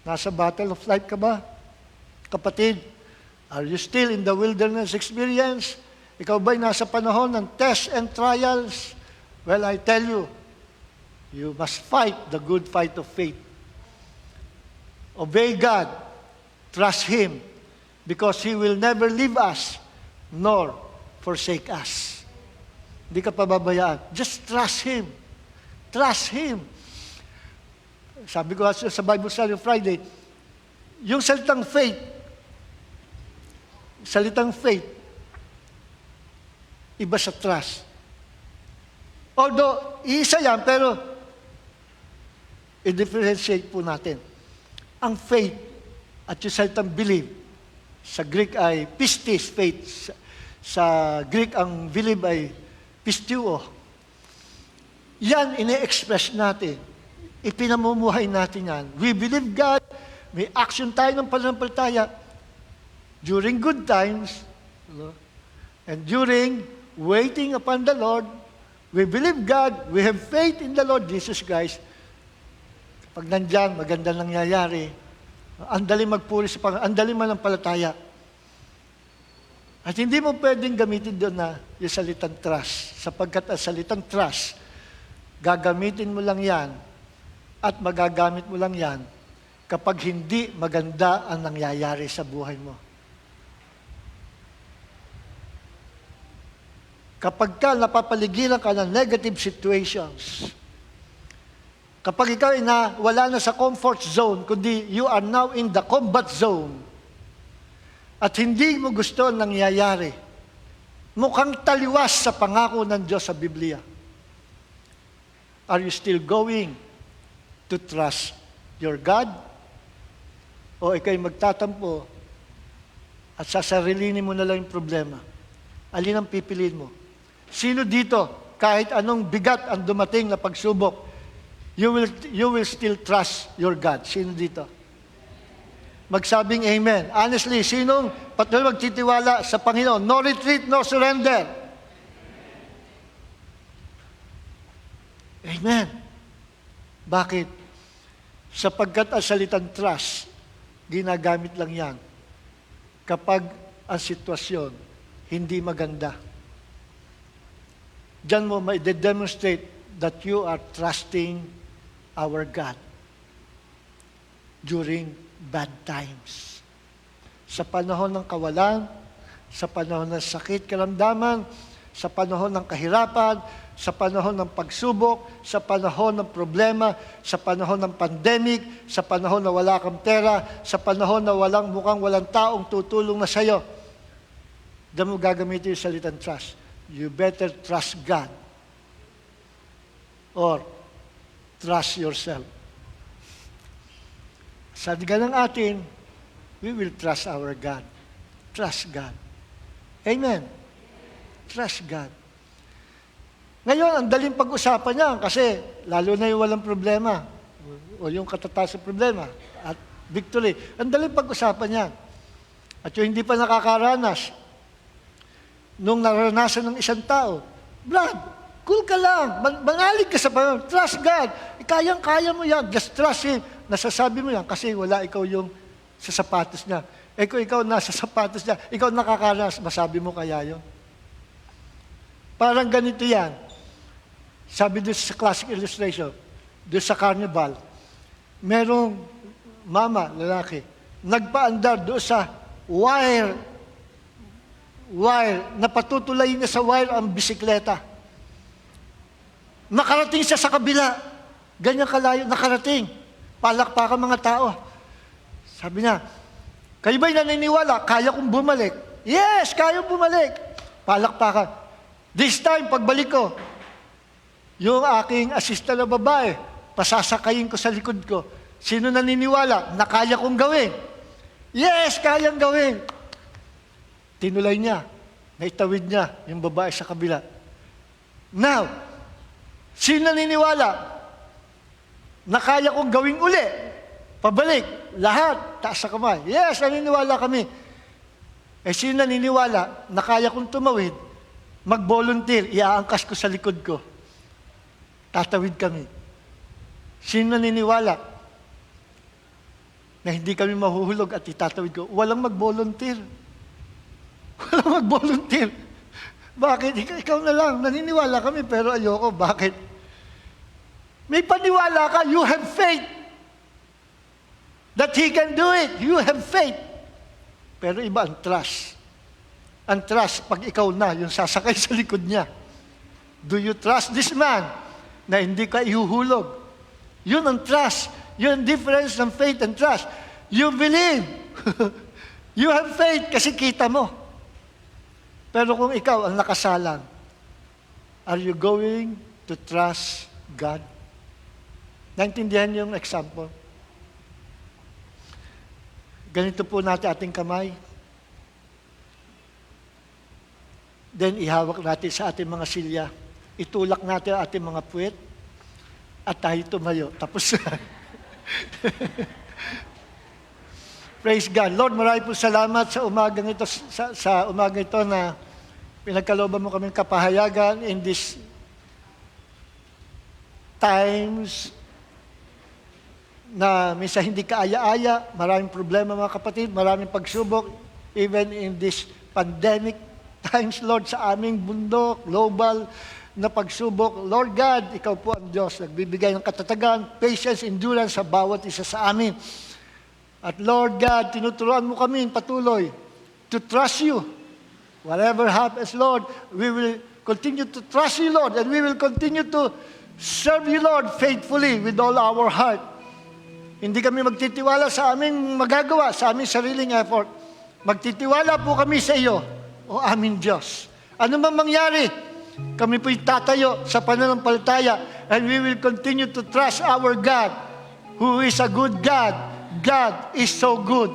Nasa battle of life ka ba? Kapatid, are you still in the wilderness experience? Ikaw ba'y nasa panahon ng tests and trials? Well, I tell you, you must fight the good fight of faith. Obey God. Trust Him. Because He will never leave us, nor forsake us. Hindi ka pababayaan. Just trust Him. Trust Him. Sabi ko sa Bible Study Friday, yung salitang faith, iba sa trust. Although, iisa yan, pero i-differentiate po natin. Ang faith at yung salitang believe, sa Greek ay pistis, faith. Sa Greek, ang believe ay pisteuo. Yan, ine-express natin. Ipinamumuhay natin yan. We believe God, may action tayo ng pananampalataya during good times, and during waiting upon the Lord, we believe God, we have faith in the Lord Jesus Christ. Pag nandyan, maganda nangyayari. Ang dali magpuri sa Panginoon, ang dali manampalataya. At hindi mo pwedeng gamitin doon na yung salitang trust, sapagkat ang salitang trust, gagamitin mo lang yan at magagamit mo lang yan kapag hindi maganda ang nangyayari sa buhay mo. Kapag ka napapaligiran ka ng negative situations, kapag ikaw ay wala na sa comfort zone, kundi you are now in the combat zone, at hindi mo gusto ang nangyayari, mukhang taliwas sa pangako ng Diyos sa Biblia. Are you still going to trust your God? O ikaw'y magtatampo at sasarilinin mo na lang yung problema? Alin ang pipiliin mo? Sino dito, kahit anong bigat ang dumating na pagsubok, you will still trust your God? Sino dito? Magsabing amen. Honestly, sinong patuloy magtitiwala sa Panginoon? No retreat, no surrender. Amen. Bakit? Sapagkat ang salitang trust, ginagamit lang yan kapag ang sitwasyon hindi maganda. Diyan mo may demonstrate that you are trusting our God during bad times. Sa panahon ng kawalan, sa panahon ng sakit, karamdaman, sa panahon ng kahirapan, sa panahon ng pagsubok, sa panahon ng problema, sa panahon ng pandemic, sa panahon na wala kang pera, sa panahon na mukhang walang taong tutulong na sa'yo. Diyan mo gagamitin yung salitang trust. You better trust God or trust yourself. Sa diganang atin, we will trust our God. Trust God. Amen. Trust God. Ngayon, ang daling pag-usapan niya kasi lalo na yung walang problema o yung katataas ng problema at victory. Ang daling pag-usapan niya. At yung hindi pa nakakaranas, nung naranasan ng isang tao, Brad, cool ka lang, mangalig ka sa Panginoon, trust God, kayang-kaya mo yan, just trust Him. Nasasabi mo yan kasi wala ikaw yung sa sapatos niya. Kung ikaw nasa sapatos niya, ikaw nakakaranas, masabi mo kaya yun? Parang ganito yan. Sabi doon sa classic illustration, doon sa carnival, merong mama, lalaki, nagpaandar doon sa wire, napatutulay niya sa wire ang bisikleta. Nakarating siya sa kabila. Ganyan kalayo, nakarating. Palakpakan mga tao. Sabi niya, kayo ba'y naniniwala? Kaya kong bumalik. Yes, kaya bumalik. Palakpakan. This time, pagbalik ko, yung aking assistant na babae, pasasakayin ko sa likod ko. Sino naniniwala na kaya kong gawin? Yes, kayang gawin. Tinulay niya, naitawid niya yung babae sa kabila. Now, sino naniniwala na kaya kong gawing uli? Pabalik, lahat, taas sa kamay. Yes, naniniwala kami. Sino naniniwala na kaya kong tumawid? Mag-volunteer, iaangkas ko sa likod ko. Tatawid kami. Sino naniniwala na hindi kami mahuhulog at itatawid ko? Walang mag-volunteer. Walang mag-volunteer. Bakit? Ikaw na lang. Naniniwala kami pero ayoko. Bakit? May paniwala ka. You have faith that He can do it. You have faith. Pero iba ang trust. Ang trust, pag ikaw na, yung sasakay sa likod niya. Do you trust this man na hindi ka ihuhulog? Yun ang trust. Yun ang difference ng faith and trust. You believe. You have faith kasi kita mo. Pero kung ikaw ang nakasalang, are you going to trust God? Naintindihan niyo yung example? Ganito po natin ating kamay. Then ihawak natin sa ating mga silya. Itulak natin ang ating mga puwet. At tayo tumayo. Tapos praise God. Lord, marami po salamat sa umagang ito, sa umagang ito na pinagkalooban mo kaming kapahayagan in these times na minsan hindi kaaya-aya, maraming problema mga kapatid, maraming pagsubok, even in this pandemic times, Lord, sa aming mundo, global na pagsubok. Lord God, Ikaw po ang Diyos, nagbibigay ng katatagan, patience, endurance sa bawat isa sa amin. At Lord God, tinuturuan mo kami patuloy to trust You. Whatever happens, Lord, we will continue to trust You, Lord, and we will continue to serve You, Lord, faithfully with all our heart. Hindi kami magtitiwala sa aming magagawa, sa aming sariling effort. Magtitiwala po kami sa iyo, o aming Diyos. Ano man mangyari, kami po'y tatayo sa pananampalataya and we will continue to trust our God, who is a good God. God is so good.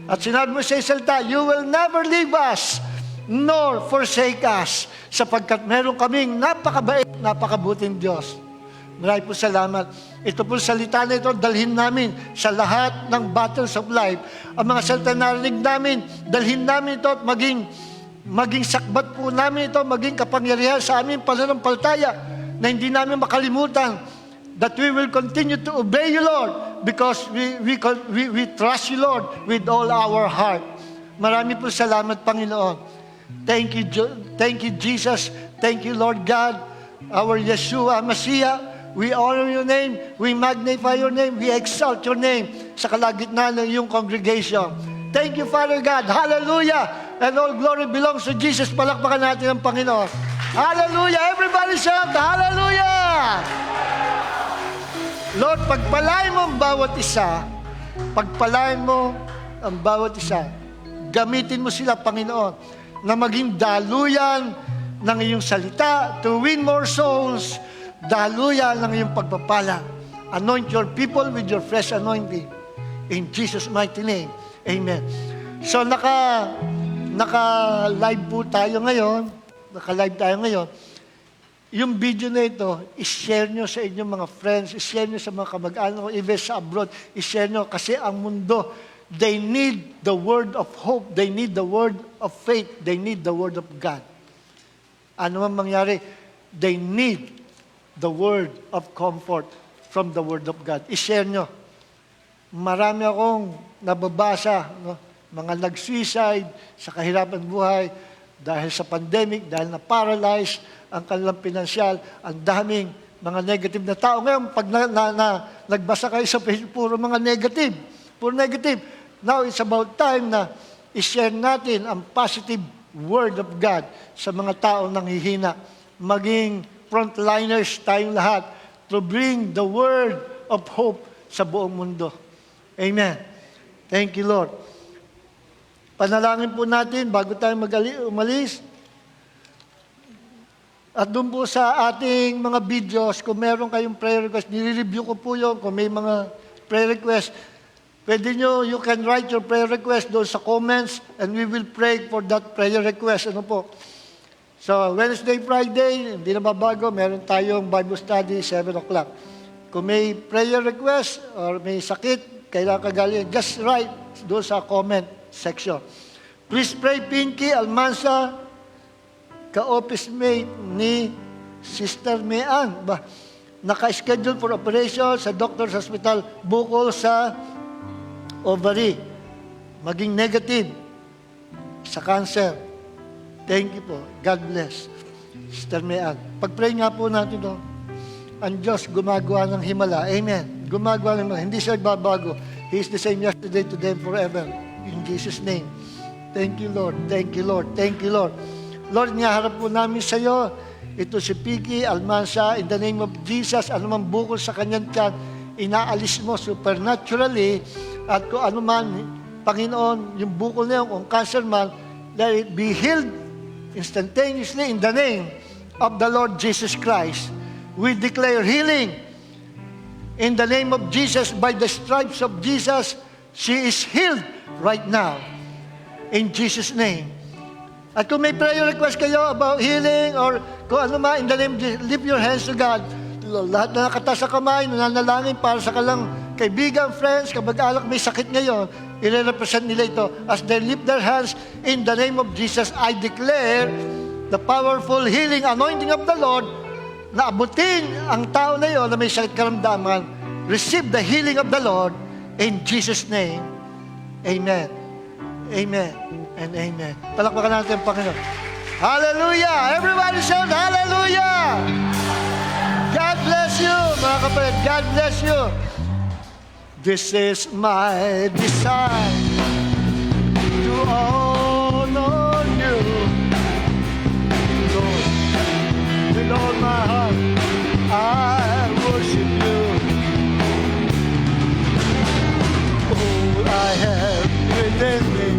At sinabi mo sa salita, You will never leave us, nor forsake us, sapagkat meron kaming napakabait, napakabuting Diyos. Maraming po salamat. Ito po salita na ito, dalhin namin sa lahat ng battles of life. Ang mga salita na narinig namin, dalhin namin ito at maging sakbat po namin ito, maging kapangyarihan sa aming pananampalataya na hindi namin makalimutan that we will continue to obey You, Lord, because we trust You, Lord, with all our heart. Marami po salamat, Panginoon. Thank you, Jesus. Thank you, Lord God, our Yeshua, Messiah. We honor Your name, we magnify Your name, we exalt Your name sa kalagitnaan ng iyong congregation. Thank you, Father God. Hallelujah. And all glory belongs to Jesus. Palakpakan natin ang Panginoon. Hallelujah. Everybody shout, Hallelujah. Lord, pagpalain mo ang bawat isa. Pagpalain mo ang bawat isa. Gamitin mo sila, Panginoon, na maging daluyan ng iyong salita to win more souls. Daluyan ng iyong pagpapala. Anoint your people with your fresh anointing. In Jesus' mighty name. Amen. So, naka-live po tayo ngayon. Naka-live tayo ngayon. Yung video na ito, i-share nyo sa inyong mga friends, i-share nyo sa mga kamag-anak, even sa abroad, i-share nyo kasi ang mundo, they need the word of hope, they need the word of faith, they need the word of God. Ano man mangyari, they need the word of comfort from the word of God. I-share nyo. Marami akong nababasa, no? Mga nag-suicide sa kahirapan buhay dahil sa pandemic, dahil na-paralyzed ang kanilang pinansyal, ang daming mga negative na tao. Ngayon, pag nagbasa kayo sa Facebook, puro mga negative. Puro negative. Now, it's about time na i-share natin ang positive word of God sa mga tao nang hihina. Maging frontliners tayong lahat to bring the word of hope sa buong mundo. Amen. Thank you, Lord. Panalangin po natin bago tayo umalis. At doon po sa ating mga videos, kung meron kayong prayer request, nire-review ko po yun. Kung may mga prayer request, pwede nyo, you can write your prayer request doon sa comments and we will pray for that prayer request. Ano po? So, Wednesday, Friday, hindi na babago, meron tayong Bible study, 7 o'clock. Kung may prayer request or may sakit, kailangan kagaling, just write doon sa comment section. Please pray, Pinky Almanza, ka-office mate ni Sister Mean. Naka-schedule for operation sa Doctor's Hospital, bukol sa ovary. Maging negative sa cancer. Thank you po. God bless. Sister Mean. Pag-pray nga po natin doon. Ang Diyos gumagawa ng himala. Amen. Gumagawa ng himala. Hindi siya nagbabago. He is the same yesterday, today, and forever. In Jesus' name. Thank you, Lord. Thank you, Lord. Thank you, Lord. Lord, niyaharap po namin sa iyo ito si Piggy Almanza, in the name of Jesus, anumang bukol sa kanyang tiyan, inaalis mo supernaturally, at kung ano man, Panginoon, yung bukol na yun, kung cancer man, let it be healed instantaneously in the name of the Lord Jesus Christ. We declare healing in the name of Jesus. By the stripes of Jesus, she is healed right now. In Jesus' name. At kung may prayer request kayo about healing or kung ano man, in the name of Jesus, lift your hands to God. Lahat na nakataas sa kamay, nananalangin para sa kalang kaibigan, friends, kamag-anak may sakit ngayon, i-represent nila ito. As they lift their hands in the name of Jesus, I declare the powerful healing anointing of the Lord na abutin ang tao na yon na may sakit karamdaman. Receive the healing of the Lord in Jesus' name. Amen. Amen and amen. Palakpakan natin ang Panginoon. Hallelujah! Everybody shout hallelujah! God bless you, mga kapatid. God bless you. This is my desire to honor you, Lord. With all my heart, I worship you. All I have within me,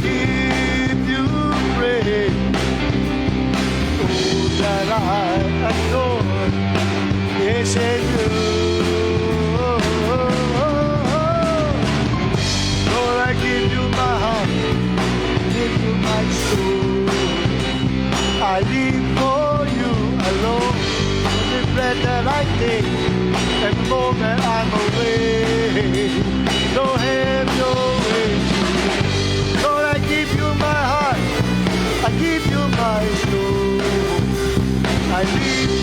give you praise. All that I adore is in you. Lord, I give you my heart, give you my soul. I live for you alone. Every breath that I take, every moment I'm away. Don't have your way. Lord, I give you my heart, I give you my soul. I live